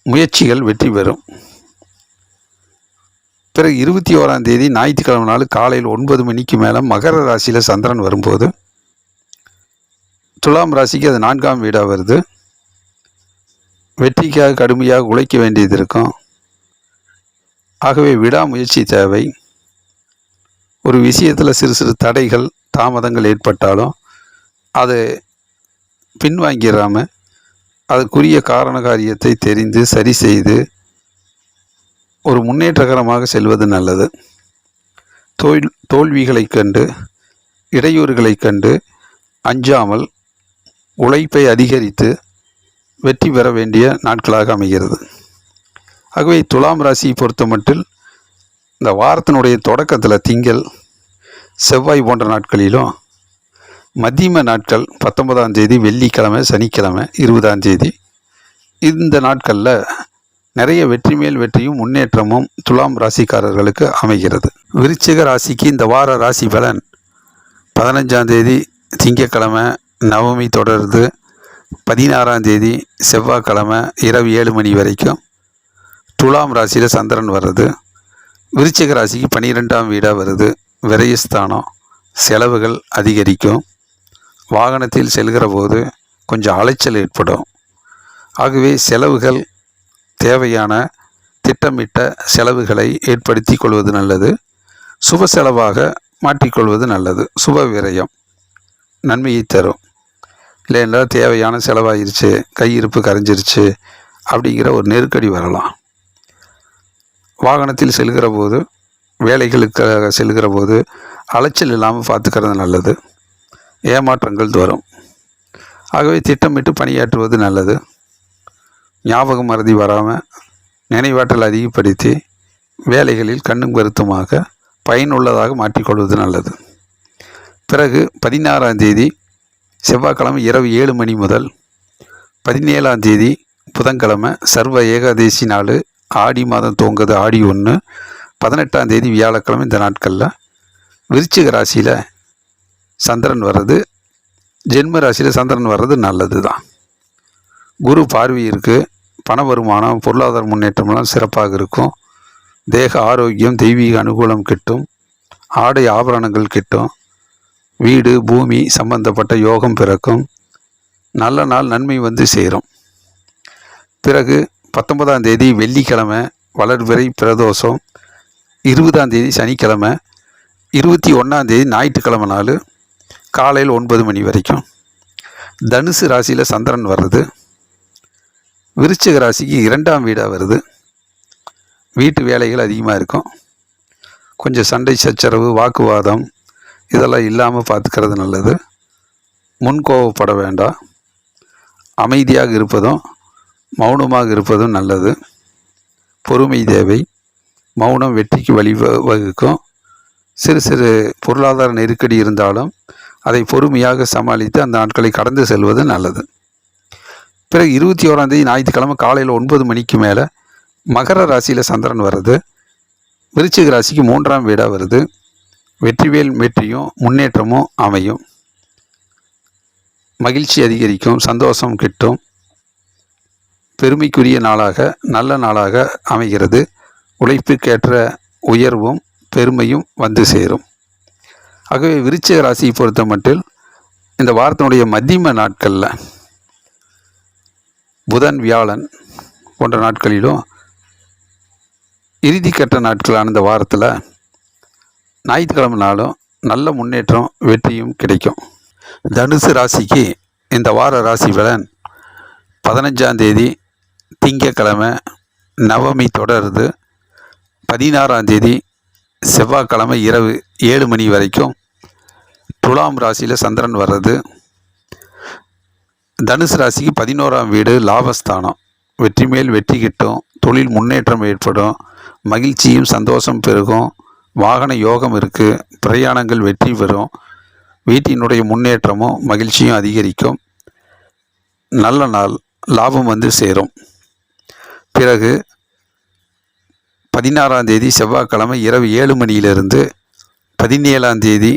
முயற்சிகள் வெற்றி பெறும். பிறகு 21ஆம் தேதி ஞாயிற்றுக்கிழமை நாள் காலையில் 9 மணிக்கு மேலே மகர ராசியில் சந்திரன் வரும்போது துலாம் ராசிக்கு அது 4ஆம் வீடாக வருது. வெற்றிக்காக கடுமையாக உழைக்க வேண்டியது இருக்கும். ஆகவே விடாமுயற்சி தேவை. ஒரு விஷயத்தில் சிறு சிறு தடைகள் தாமதங்கள் ஏற்பட்டாலும் அதை பின்வாங்கிடாமல் அதுக்குரிய காரண காரியத்தை தெரிந்து சரி செய்து ஒரு முன்னேற்றகரமாக செல்வது நல்லது. தோல்விகளை கண்டு இடையூறுகளை கண்டு அஞ்சாமல் உழைப்பை அதிகரித்து வெற்றி பெற வேண்டிய நாட்களாக அமைகிறது. ஆகவே துலாம் ராசியை பொறுத்த மட்டில் இந்த வாரத்தினுடைய தொடக்கத்தில் திங்கள் செவ்வாய் போன்ற நாட்களிலும், மதியம நாட்கள் 19ஆம் தேதி வெள்ளிக்கிழமை சனிக்கிழமை 20ஆம் தேதி இந்த நாட்களில் நிறைய வெற்றி மேல் வெற்றியும் முன்னேற்றமும் துலாம் ராசிக்காரர்களுக்கு அமைகிறது. விருச்சிக ராசிக்கு இந்த வார ராசி பலன் 15ஆம் தேதி திங்கட்கிழமை நவமி தொடருது, 16ஆம் தேதி செவ்வாய்க்கிழமை இரவு 7 மணி வரைக்கும் துலாம் ராசியில் சந்திரன் வர்றது, விருச்சிக ராசிக்கு 12ஆம் வீடாக வருது, விரயஸ்தானம், செலவுகள் அதிகரிக்கும், வாகனத்தில் செல்கிற போது கொஞ்சம் அலைச்சல் ஏற்படும். ஆகவே செலவுகள் தேவையான திட்டமிட்ட செலவுகளை ஏற்படுத்தி கொள்வது நல்லது. சுப செலவாக மாற்றிக்கொள்வது நல்லது. சுப விரயம் நன்மையை தரும். இல்லைன்னா தேவையான செலவாயிருச்சு, கையிருப்பு கரைஞ்சிருச்சு அப்படிங்கிற ஒரு நெருக்கடி வரலாம். வாகனத்தில் செல்கிற போது, வேலைகளுக்காக செல்கிற போது அலைச்சல் இல்லாமல் பார்த்துக்கிறது நல்லது. ஏமாற்றங்கள் வரும். ஆகவே திட்டமிட்டு பணியாற்றுவது நல்லது. ஞாபக மறதி வராமல் நினைவாற்றல் அதிகப்படுத்தி வேலைகளில் கண்ணும் கருத்துமாக பயனுள்ளதாக மாற்றிக்கொள்வது நல்லது. பிறகு 16ஆம் தேதி செவ்வாய்க்கிழமை இரவு 7 மணி முதல் 17ஆம் தேதி புதன்கிழமை சர்வ ஏகாதேசி நாள், ஆடி மாதம் துவங்குது ஆடி 1, 18ஆம் தேதி வியாழக்கிழமை. இந்த நாட்களில் விருச்சிக ராசியில் சந்திரன் வர்றது, ஜென்ம ராசியில் சந்திரன் வர்றது நல்லது தான். குரு பார்வை இருக்குது. பண வருமானம், பொருளாதார முன்னேற்றமெல்லாம் சிறப்பாக இருக்கும். தேக ஆரோக்கியம், தெய்வீக அனுகூலம் கிட்டும். ஆடை ஆபரணங்கள் கிட்டும். வீடு பூமி சம்பந்தப்பட்ட யோகம் பிறக்கும். நல்ல நாள், நன்மை வந்து சேரும். பிறகு 19ஆம் தேதி வெள்ளிக்கிழமை வளர்பிறை பிரதோஷம், 20ஆம் தேதி சனிக்கிழமை, 21ஆம் தேதி ஞாயிற்றுக்கிழமை நாள் காலையில் 9 மணி வரைக்கும் தனுசு ராசியில் சந்திரன் வர்றது. விருச்சிக ராசிக்கு 2ஆம் வீடாக வருது. வீட்டு வேலைகள் அதிகமாக இருக்கும். கொஞ்சம் சண்டை சச்சரவு, வாக்குவாதம் இதெல்லாம் இல்லாமல் பார்த்துக்கிறது நல்லது. முன்கோவப்பட வேண்டாம். அமைதியாக இருப்பதும் மௌனமாக இருப்பதும் நல்லது. பொறுமை தேவை. மௌனம் வெற்றிக்கு வழிவகுக்கும். சிறு சிறு பொருளாதார நெருக்கடி இருந்தாலும் அதை பொறுமையாக சமாளித்து அந்த நாட்களை கடந்து செல்வது நல்லது. பிறகு 21ஆம் தேதி ஞாயிற்றுக்கிழமை காலையில் 9 மணிக்கு மேலே மகர ராசியில் சந்திரன் வர்றது. விருச்சிக ராசிக்கு 3ஆம் வீடாக வருது. வெற்றிவேல் வெற்றியும் முன்னேற்றமும் அமையும். மகிழ்ச்சி அதிகரிக்கும். சந்தோஷம் கிட்டும். பெருமைக்குரிய நாளாக, நல்ல நாளாக அமைகிறது. உழைப்புக்கேற்ற உயர்வும் பெருமையும் வந்து சேரும். ஆகவே விருச்சிக ராசியை பொறுத்த மட்டில் இந்த வாரத்தினுடைய மத்தியம நாட்களில் புதன், வியாழன் போன்ற நாட்களிலும், இறுதிக்கட்ட நாட்களான இந்த வாரத்தில் ஞாயிற்றுக்கிழமை நாளும் நல்ல முன்னேற்றம், வெற்றியும் கிடைக்கும். தனுசு ராசிக்கு இந்த வார ராசி பலன் 15ஆம் தேதி திங்கக்கிழமை நவமி தொடருது. 16ஆம் தேதி செவ்வாய்க்கிழமை இரவு 7 மணி வரைக்கும் துலாம் ராசியில் சந்திரன் வர்றது. தனுசு ராசிக்கு 11ஆம் வீடு லாபஸ்தானம். வெற்றி மேல் வெற்றி கிட்டும். தொழில் முன்னேற்றம் ஏற்படும். மகிழ்ச்சியும் சந்தோஷம் பெருகும். வாகன யோகம் இருக்குது. பிரயாணங்கள் வெற்றி பெறும். வீட்டினுடைய முன்னேற்றமும் மகிழ்ச்சியும் அதிகரிக்கும். நல்ல நாள், லாபம் வந்து சேரும். பிறகு 16ஆம் தேதி செவ்வாய்க்கிழமை இரவு 7 மணியிலிருந்து 17ஆம் தேதி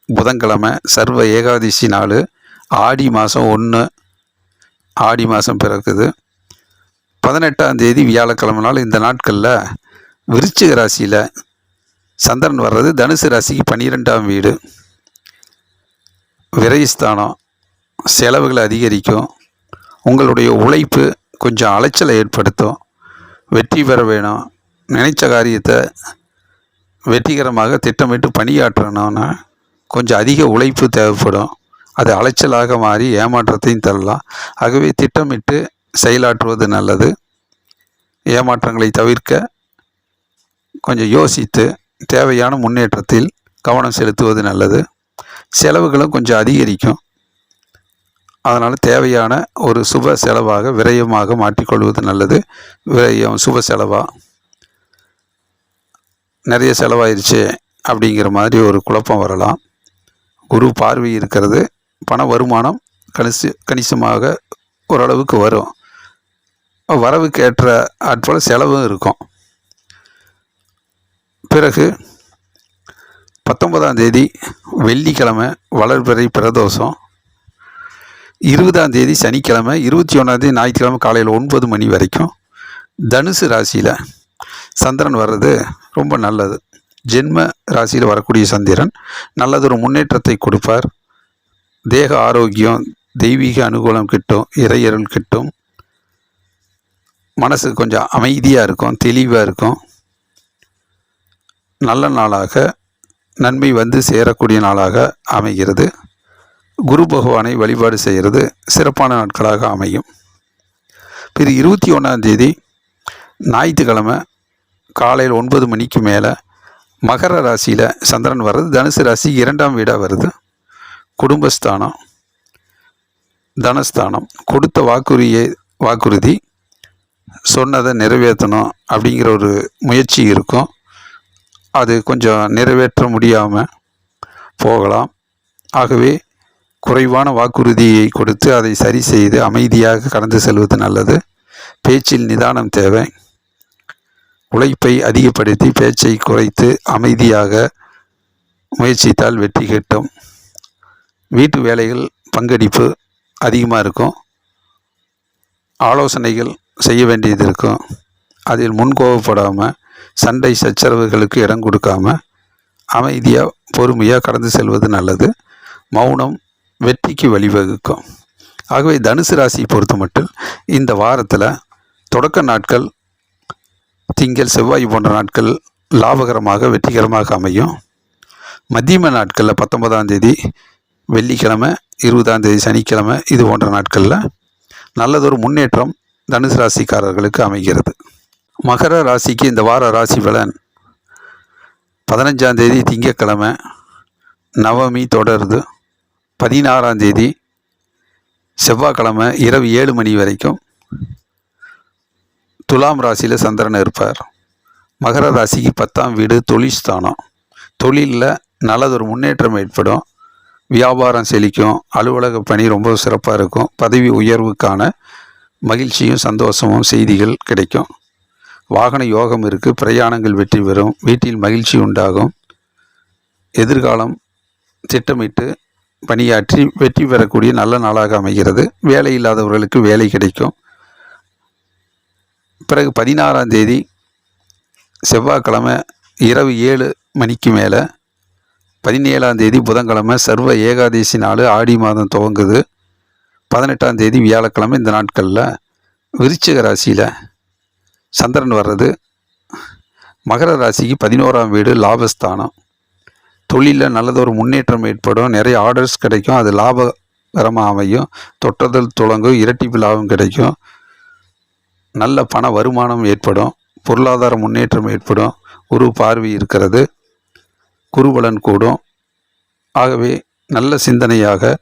புதன்கிழமை சர்வ ஏகாதசி நாள், ஆடி மாதம் 1, ஆடி மாதம் பிறக்குது. 18ஆம் தேதி வியாழக்கிழமை நாள். இந்த நாட்களில் விருச்சிக ராசியில் சந்திரன் வர்றது. தனுசு ராசிக்கு 12ஆம் வீடு. விரயஸ்தானம். செலவுகள் அதிகரிக்கும். உங்களுடைய உழைப்பு கொஞ்சம் அலைச்சலை ஏற்படுத்தும். வெற்றி பெற வேணும். நினைச்ச காரியத்தை வெற்றிகரமாக திட்டமிட்டு பணியாற்றணும்னா கொஞ்சம் அதிக உழைப்பு தேவைப்படும். அது அலைச்சலாக மாறி ஏமாற்றத்தையும் தரலாம். ஆகவே திட்டமிட்டு செயலாற்றுவது நல்லது. ஏமாற்றங்களை தவிர்க்க கொஞ்சம் யோசித்து தேவையான முன்னேற்றத்தில் கவனம் செலுத்துவது நல்லது. செலவுகளும் கொஞ்சம் அதிகரிக்கும். அதனால் தேவையான ஒரு சுப செலவாக, விரயமாக மாற்றிக்கொள்வது நல்லது. விரயம் சுப செலவாக நிறைய செலவாயிருச்சு அப்படிங்கிற மாதிரி ஒரு குழப்பம் வரலாம். குரு பார்வை இருக்கிறது. பண வருமானம் கணிசமாக ஓரளவுக்கு வரும். வரவுக்கு ஏற்ற ஆட்போல் செலவும் இருக்கும். பிறகு 19ஆம் தேதி வெள்ளிக்கிழமை வளர்பிறை பிரதோஷம், 20ஆம் தேதி சனிக்கிழமை, 21ஆம் தேதி ஞாயிற்றுக்கிழமை காலையில் 9 மணி வரைக்கும் தனுசு ராசியில் சந்திரன் வர்றது ரொம்ப நல்லது. ஜென்ம ராசியில் வரக்கூடிய சந்திரன் நல்லதொரு முன்னேற்றத்தை கொடுப்பார். தேக ஆரோக்கியம், தெய்வீக அனுகூலம் கிட்டும். இறையருள் கிட்டும். மனசு கொஞ்சம் அமைதியாக இருக்கும், தெளிவாக இருக்கும். நல்ல நாளாக, நன்மை வந்து சேரக்கூடிய நாளாக அமைகிறது. குரு பகவானை வழிபாடு செய்கிறது சிறப்பான நாட்களாக அமையும். பிறகு 21ஆம் தேதி ஞாயிற்றுக்கிழமை காலையில் 9 மணிக்கு மேலே மகர ராசியில் சந்திரன் வர்றது தனுசு ராசி 2ஆம் வீடாக வருது. குடும்பஸ்தானம், தனஸ்தானம். கொடுத்த வாக்குறுதி சொன்னதை நிறைவேற்றணும் அப்படிங்கிற ஒரு முயற்சி இருக்கும். அது கொஞ்சம் நிறைவேற்ற முடியாமல் போகலாம். ஆகவே குறைவான வாக்குறுதியை கொடுத்து அதை சரி செய்து அமைதியாக கடந்து செல்வது நல்லது. பேச்சில் நிதானம் தேவை. உழைப்பை அதிகப்படுத்தி பேச்சை குறைத்து அமைதியாக முயற்சித்தால் வெற்றி கிட்டும். வீட்டு வேலைகள் பங்களிப்பு அதிகமாக இருக்கும். ஆலோசனைகள் செய்ய வேண்டியது இருக்கும். அதில் முன்கோபப்படாமல் சண்டை சச்சரவுகளுக்கு இடம் கொடுக்காம அமைதியாக பொறுமையாக கடந்து செல்வது நல்லது. மௌனம் வெற்றிக்கு வழிவகுக்கும். ஆகவே தனுசு ராசியை பொறுத்த மட்டும் இந்த வாரத்தில் தொடக்க நாட்கள் திங்கள் செவ்வாய் போன்ற நாட்கள் லாபகரமாக வெற்றிகரமாக அமையும். மத்தியம நாட்களில் 19ஆம் தேதி வெள்ளிக்கிழமை, 20ஆம் தேதி சனிக்கிழமை இது போன்ற நாட்களில் நல்லதொரு முன்னேற்றம் தனுசு ராசிக்காரர்களுக்கு அமைகிறது. மகர ராசிக்கு இந்த வார ராசி பலன் 15ஆம் தேதி திங்கட்கிழமை நவமி தொடருது. 16ஆம் தேதி செவ்வாய்க்கிழமை இரவு 7 மணி வரைக்கும் துலாம் ராசியில் சந்திரன் இருப்பார். மகர ராசிக்கு 10ஆம் வீடு தொழில்ஸ்தானம். தொழிலில் நல்லதொரு முன்னேற்றம் ஏற்படும். வியாபாரம் செழிக்கும். அலுவலக பணி ரொம்ப சிறப்பாக இருக்கும். பதவி உயர்வுக்கான மகிழ்ச்சியும் சந்தோஷமும் செய்திகள் கிடைக்கும். வாகன யோகம் இருக்குது. பிரயாணங்கள் வெற்றி பெறும். வீட்டில் மகிழ்ச்சி உண்டாகும். எதிர்காலம் திட்டமிட்டு பணியாற்றி வெற்றி பெறக்கூடிய நல்ல நாளாக அமைகிறது. வேலை இல்லாதவர்களுக்கு வேலை கிடைக்கும். பிறகு 16ஆம் தேதி செவ்வாய்க்கிழமை இரவு 7 மணிக்கு மேலே 17ஆம் தேதி புதன்கிழமை சர்வ ஏகாதசி நாள், ஆடி மாதம் துவங்குது. 18ஆம் தேதி வியாழக்கிழமை இந்த நாட்களில் விருச்சிக ராசியில் சந்திரன் வர்றது. மகர ராசிக்கு 11ஆம் வீடு லாபஸ்தானம். தொழிலில் நல்லதொரு முன்னேற்றம் ஏற்படும். நிறைய ஆர்டர்ஸ் கிடைக்கும். அது லாபகரமாக அமையும். தொட்டதில் துளங்கும். இரட்டிப்பு லாபம் கிடைக்கும். நல்ல பண வருமானம் ஏற்படும். பொருளாதார முன்னேற்றம் ஏற்படும். குரு பார்வை இருக்கிறது. குருபலன் கூடும். ஆகவே நல்ல சிந்தனையாக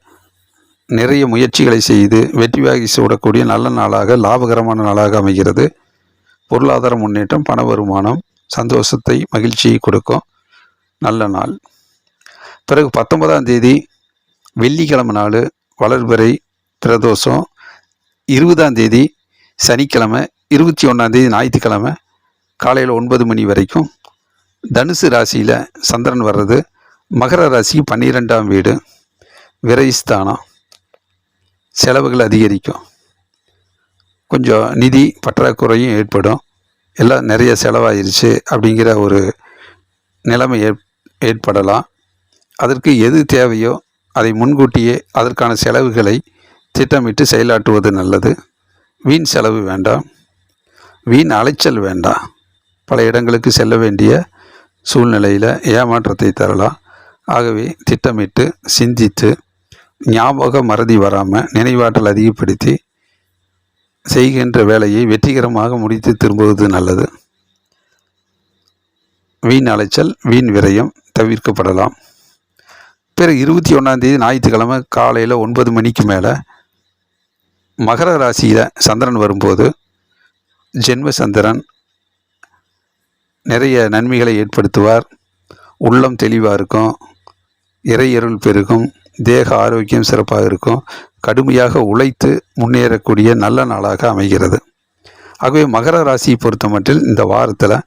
நிறைய முயற்சிகளை செய்து வெற்றி வாகி சூடக்கூடிய நல்ல நாளாக, லாபகரமான நாளாக அமைகிறது. பொருளாதார முன்னேற்றம், பண வருமானம், சந்தோஷத்தை, மகிழ்ச்சியை கொடுக்கும் நல்ல நாள். பிறகு 19ஆம் தேதி வெள்ளிக்கிழமை நாள் வளர்பிறை பிரதோஷம். 20ஆம் தேதி சனிக்கிழமை, 21ஆம் தேதி ஞாயிற்றுக்கிழமை காலையில் 9 மணி வரைக்கும் தனுசு ராசியில் சந்திரன் வர்றது. மகர ராசி 12ஆம் வீடு விரைஸ்தானம். செலவுகள் அதிகரிக்கும். கொஞ்சம் நிதி பற்றாக்குறையும் ஏற்படும். எல்லாம் நிறைய செலவாயிருச்சு அப்படிங்கிற ஒரு நிலைமை ஏற்படலாம். அதற்கு எது தேவையோ அதை முன்கூட்டியே அதற்கான செலவுகளை திட்டமிட்டு செயலாற்றுவது நல்லது. வீண் செலவு வேண்டாம். வீண் அலைச்சல் வேண்டாம். பல இடங்களுக்கு செல்ல வேண்டிய சூழ்நிலையில் ஏமாற்றத்தை தரலாம். ஆகவே திட்டமிட்டு சிந்தித்து ஞாபக மறதி வராமல் நினைவாற்றல் அதிகப்படுத்தி செய்கின்ற வேலையை வெற்றிகரமாக முடித்து திரும்புவது நல்லது. வீண் அலைச்சல், வீண் விரயம் தவிர்க்கப்படலாம். பிறகு 21ஆம் தேதி ஞாயிற்றுக்கிழமை காலையில் 9 மணிக்கு மேலே மகர ராசியில் சந்திரன் வரும்போது ஜென்ம சந்திரன் நிறைய நன்மைகளை ஏற்படுத்துவார். உள்ளம் தெளிவாக இருக்கும். இறையருள் பெருகும். தேக ஆரோக்கியம் சிறப்பாக இருக்கும். கடுமையாக உழைத்து முன்னேறக்கூடிய நல்ல நாளாக அமைகிறது. ஆகவே மகர ராசியை பொறுத்த மட்டில் இந்த வாரத்தில்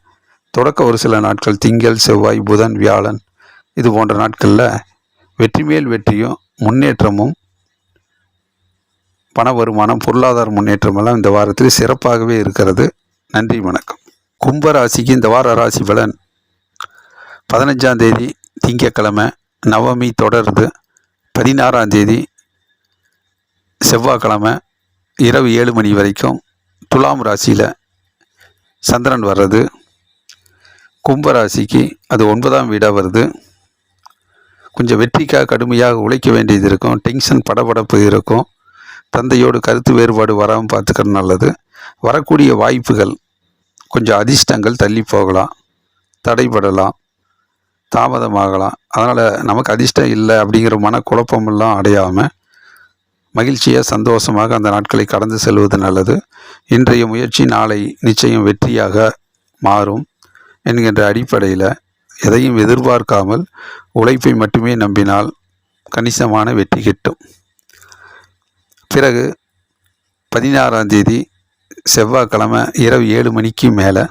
தொடக்க ஒரு சில நாட்கள் திங்கள், செவ்வாய், புதன், வியாழன் இது போன்ற நாட்களில் வெற்றி மேல் வெற்றியும் முன்னேற்றமும் பண வருமானம், பொருளாதார முன்னேற்றமெல்லாம் இந்த வாரத்தில் சிறப்பாகவே இருக்கிறது. நன்றி, வணக்கம். கும்பராசிக்கு இந்த வார ராசி பலன் 15ஆம் தேதி திங்கட்கிழமை நவமி தொடருது. 16ஆம் தேதி செவ்வாய்க்கிழமை இரவு 7 மணி வரைக்கும் துலாம் ராசியில் சந்திரன் வர்றது. கும்பராசிக்கு அது 9ஆம் வீடாக வருது. கொஞ்சம் வெற்றிக்காக கடுமையாக உழைக்க வேண்டியது இருக்கும். டென்ஷன், படபடப்பு இருக்கும். தந்தையோடு கருத்து வேறுபாடு வராமல் பார்த்துக்கிறது நல்லது. வரக்கூடிய வாய்ப்புகள் கொஞ்சம் அதிர்ஷ்டங்கள் தள்ளி போகலாம், தடைபடலாம், தாமதமாகலாம். அதனால் நமக்கு அதிர்ஷ்டம் இல்லை அப்படிங்கிற மனக்குழப்பமெல்லாம் அடையாமல் மகிழ்ச்சியாக சந்தோஷமாக அந்த நாட்களை கடந்து செல்வது நல்லது. இன்றைய முயற்சி நாளை நிச்சயம் வெற்றியாக மாறும் என்கின்ற அடிப்படையில் எதையும் எதிர்பார்க்காமல் உழைப்பை மட்டுமே நம்பினால் கணிசமான வெற்றி கிட்டும். பிறகு 16ஆம் தேதி செவ்வாய்க்கிழமை இரவு 7 மணிக்கு மேலே,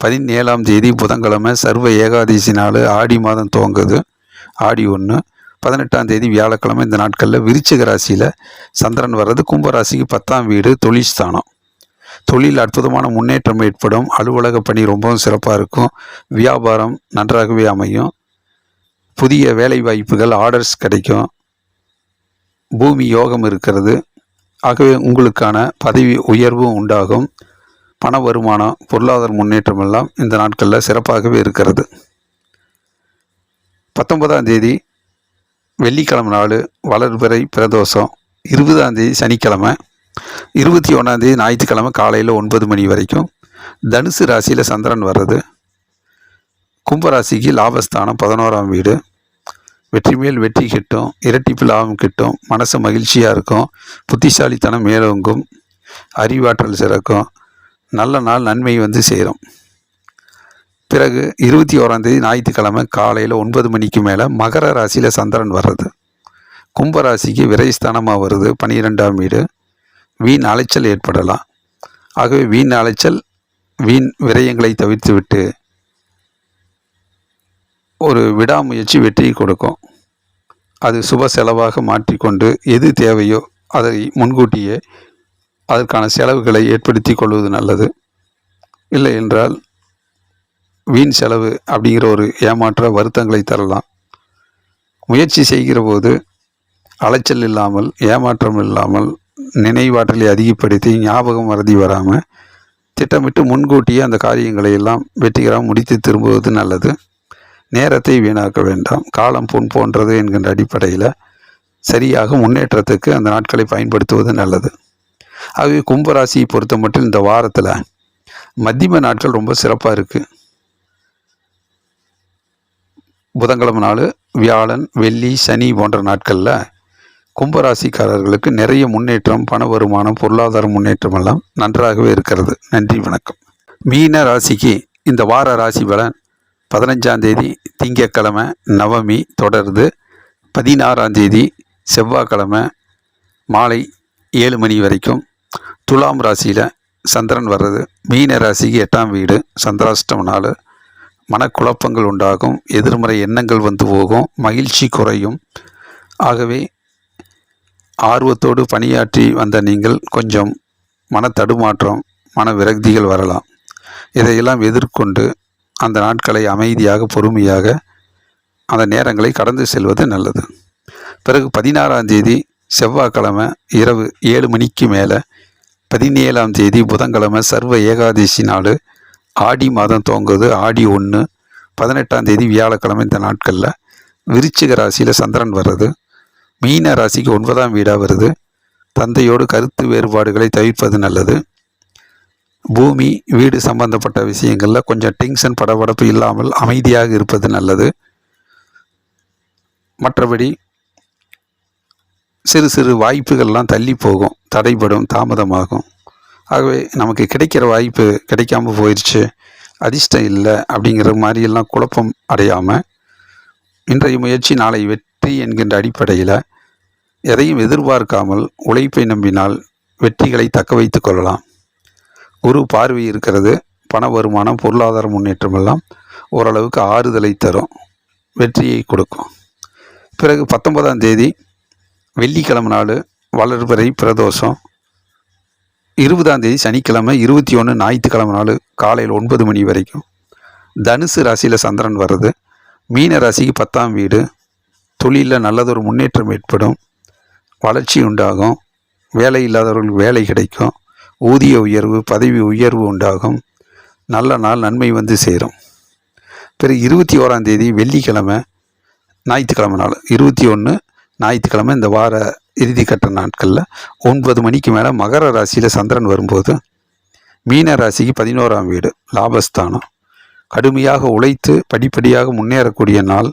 17ஆம் தேதி புதன்கிழமை சர்வ ஏகாதசி நாள், ஆடி மாதம் துவங்குது, ஆடி 1. 18ஆம் தேதி வியாழக்கிழமை. இந்த நாட்களில் விருச்சிக ராசியில் சந்திரன் வர்றது. கும்பராசிக்கு 10ஆம் வீடு தொழில் ஸ்தானம். தொழில் அற்புதமான முன்னேற்றம் ஏற்படும். அலுவலக பணி ரொம்பவும் சிறப்பாக இருக்கும். வியாபாரம் நன்றாகவே அமையும். புதிய வேலை வாய்ப்புகள், ஆர்டர்ஸ் கிடைக்கும். பூமி யோகம் இருக்கிறது. ஆகவே உங்களுக்கான பதவி உயர்வும் உண்டாகும். பண வருமானம், பொருளாதார முன்னேற்றம் எல்லாம் இந்த நாட்களில் சிறப்பாகவே இருக்கிறது. 19ஆம் தேதி வெள்ளிக்கிழமை நாள், வளர்பிறை பிரதோஷம். 20ஆம் தேதி சனிக்கிழமை. 21ஆம் தேதி ஞாயிற்றுக்கிழமை காலையில் 9 மணி வரைக்கும். தனுசு ராசியில் சந்திரன் வர்றது. கும்பராசிக்கு லாபஸ்தானம் 11ஆம் வீடு. வெற்றி மேல் வெற்றி கிட்டும், இரட்டிப்பு லாபம் கிட்டும், மனசு மகிழ்ச்சியாக இருக்கும், புத்திசாலித்தனம் மேலோங்கும், அறிவாற்றல் சிறக்கும், நல்ல நாள் நன்மை வந்து சேரும். பிறகு 21ஆம் தேதி ஞாயிற்றுக்கிழமை காலையில் 9 மணிக்கு மேலே மகர ராசியில் சந்திரன் வர்றது. கும்பராசிக்கு விரைஸ்தானமாக வருது, 12ஆம் வீடு. வீண் அலைச்சல் ஏற்படலாம். ஆகவே வீண் அலைச்சல், வீண் விரயங்களை தவிர்த்துவிட்டு ஒரு விடாமுயற்சி வெற்றியை கொடுக்கும். அது சுப செலவாக மாற்றிக்கொண்டு எது தேவையோ அதை முன்கூட்டியே அதற்கான செலவுகளை ஏற்படுத்தி கொள்வது நல்லது. இல்லை என்றால் வீண் செலவு அப்படிங்கிற ஒரு ஏமாற்ற வருத்தங்களை தரலாம். முயற்சி செய்கிற போது அலைச்சல் இல்லாமல், ஏமாற்றம் இல்லாமல், நினைவாற்றலை அதிகப்படுத்தி ஞாபகம் மறதி வராமல் திட்டமிட்டு முன்கூட்டியே அந்த காரியங்களை எல்லாம் வெற்றிகரமாக முடித்து திரும்புவது நல்லது. நேரத்தை வீணாக்க வேண்டாம். காலம் பொன் போன்றது என்கின்ற அடிப்படையில் சரியாக முன்னேற்றத்துக்கு அந்த நாட்களை பயன்படுத்துவது நல்லது. ஆகவே கும்பராசியை பொறுத்த மட்டும் இந்த வாரத்தில் மத்தியம நாட்கள் ரொம்ப சிறப்பாக இருக்குது. புதன்கிழமை நாள், வியாழன், வெள்ளி, சனி போன்ற நாட்களில் கும்பராசிக்காரர்களுக்கு நிறைய முன்னேற்றம், பண வருமானம், பொருளாதார முன்னேற்றம் எல்லாம் நன்றாகவே இருக்கிறது. நன்றி, வணக்கம். மீன ராசிக்கு இந்த வார ராசி பலன் 15ஆம் தேதி திங்கட்கிழமை நவமி தொடர்ந்து 16ஆம் தேதி செவ்வாய்க்கிழமை மாலை 7 மணி வரைக்கும் துலாம் ராசியில் சந்திரன் வர்றது. மீன ராசிக்கு 8ஆம் வீடு, சந்திராஷ்டம நாள். மனக்குழப்பங்கள் உண்டாகும், எதிர்மறை எண்ணங்கள் வந்து போகும், மகிழ்ச்சி குறையும். ஆகவே ஆர்வத்தோடு பணியாற்றி வந்த நீங்கள் கொஞ்சம் மன தடுமாற்றம், மன விரக்திகள் வரலாம். இதையெல்லாம் எதிர்கொண்டு அந்த நாட்களை அமைதியாக, பொறுமையாக அந்த நேரங்களை கடந்து செல்வது நல்லது. பிறகு 16ஆம் தேதி செவ்வாய்க்கிழமை இரவு 7 மணிக்கு மேலே, 17ஆம் தேதி புதன்கிழமை சர்வ ஏகாதசி நாள், ஆடி மாதம் துவங்குது, ஆடி 1. 18ஆம் தேதி வியாழக்கிழமை. இந்த நாட்களில் விருச்சிக ராசியில் சந்திரன் வர்றது. மீன ராசிக்கு 9ஆம் வீடாக வருது. தந்தையோடு கருத்து வேறுபாடுகளை தவிர்ப்பது நல்லது. பூமி, வீடு சம்பந்தப்பட்ட விஷயங்களில் கொஞ்சம் டென்ஷன், படபடப்பு இல்லாமல் அமைதியாக இருப்பது நல்லது. மற்றபடி சிறு சிறு வாய்ப்புகள்லாம் தள்ளி போகும், தடைபடும், தாமதமாகும். ஆகவே நமக்கு கிடைக்கிற வாய்ப்பு கிடைக்காமல் போயிடுச்சு, அதிர்ஷ்டம் இல்லை அப்படிங்கிற மாதிரியெல்லாம் குழப்பம் அடையாமல் இன்றைய முயற்சி நாளை வெற்றி என்கின்ற அடிப்படையில் எதையும் எதிர்பார்க்காமல் உழைப்பை நம்பினால் வெற்றிகளை தக்க வைத்து கொள்ளலாம். குரு பார்வை இருக்கிறது. பண வருமானம், பொருளாதார முன்னேற்றம் எல்லாம் ஓரளவுக்கு ஆறுதலை தரும், வெற்றியை கொடுக்கும். பிறகு 19ஆம் தேதி வெள்ளிக்கிழமை நாள், வளர்பிறை பிரதோஷம். 20ஆம் தேதி சனிக்கிழமை, 21 ஞாயிற்றுக்கிழமை நாள் காலையில் 9 மணி வரைக்கும் தனுசு ராசியில் சந்திரன் வர்றது. மீன ராசிக்கு 10ஆம் வீடு. தொழிலில் நல்லதொரு முன்னேற்றம் ஏற்படும், வளர்ச்சி உண்டாகும், வேலை இல்லாதவர்களுக்கு வேலை கிடைக்கும், ஊதிய உயர்வு, பதவி உயர்வு உண்டாகும், நல்ல நாள் நன்மை வந்து சேரும். பிறகு 21ஆம் தேதி வெள்ளிக்கிழமை, ஞாயிற்றுக்கிழமை நாள், 21 ஞாயிற்றுக்கிழமை. இந்த வார இறுதிக்கட்ட நாட்களில் 9 மணிக்கு மேலே மகர ராசியில் சந்திரன் வரும்போது மீன ராசிக்கு 11ஆம் வீடு லாபஸ்தானம். கடுமையாக உழைத்து படிப்படியாக முன்னேறக்கூடிய நாள்.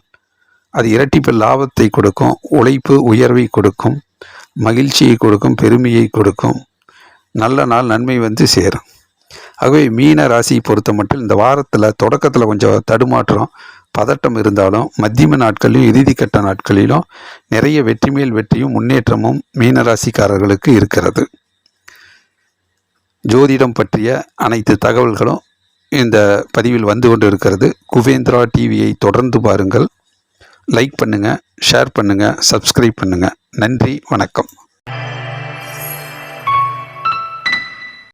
அது இரட்டிப்பு லாபத்தை கொடுக்கும், உழைப்பு உயர்வை கொடுக்கும், மகிழ்ச்சியை கொடுக்கும், பெருமையை கொடுக்கும். நல்ல நாள், நன்மை வந்து சேரும். ஆகவே மீன ராசியை பொறுத்த மட்டும் இந்த வாரத்தில் தொடக்கத்தில் கொஞ்சம் தடுமாற்றம், பதட்டம் இருந்தாலும் மத்தியம நாட்களிலும் இறுதி கட்ட நாட்களிலும் நிறைய வெற்றி மேல் வெற்றியும் முன்னேற்றமும் மீனராசிக்காரர்களுக்கு இருக்கிறது. ஜோதிடம் பற்றிய அனைத்து தகவல்களும் இந்த பதிவில் வந்து கொண்டு இருக்கிறது. குபேந்திரா டிவியை தொடர்ந்து பாருங்கள். லைக் பண்ணுங்கள், ஷேர் பண்ணுங்கள், சப்ஸ்கிரைப் பண்ணுங்கள். நன்றி, வணக்கம்.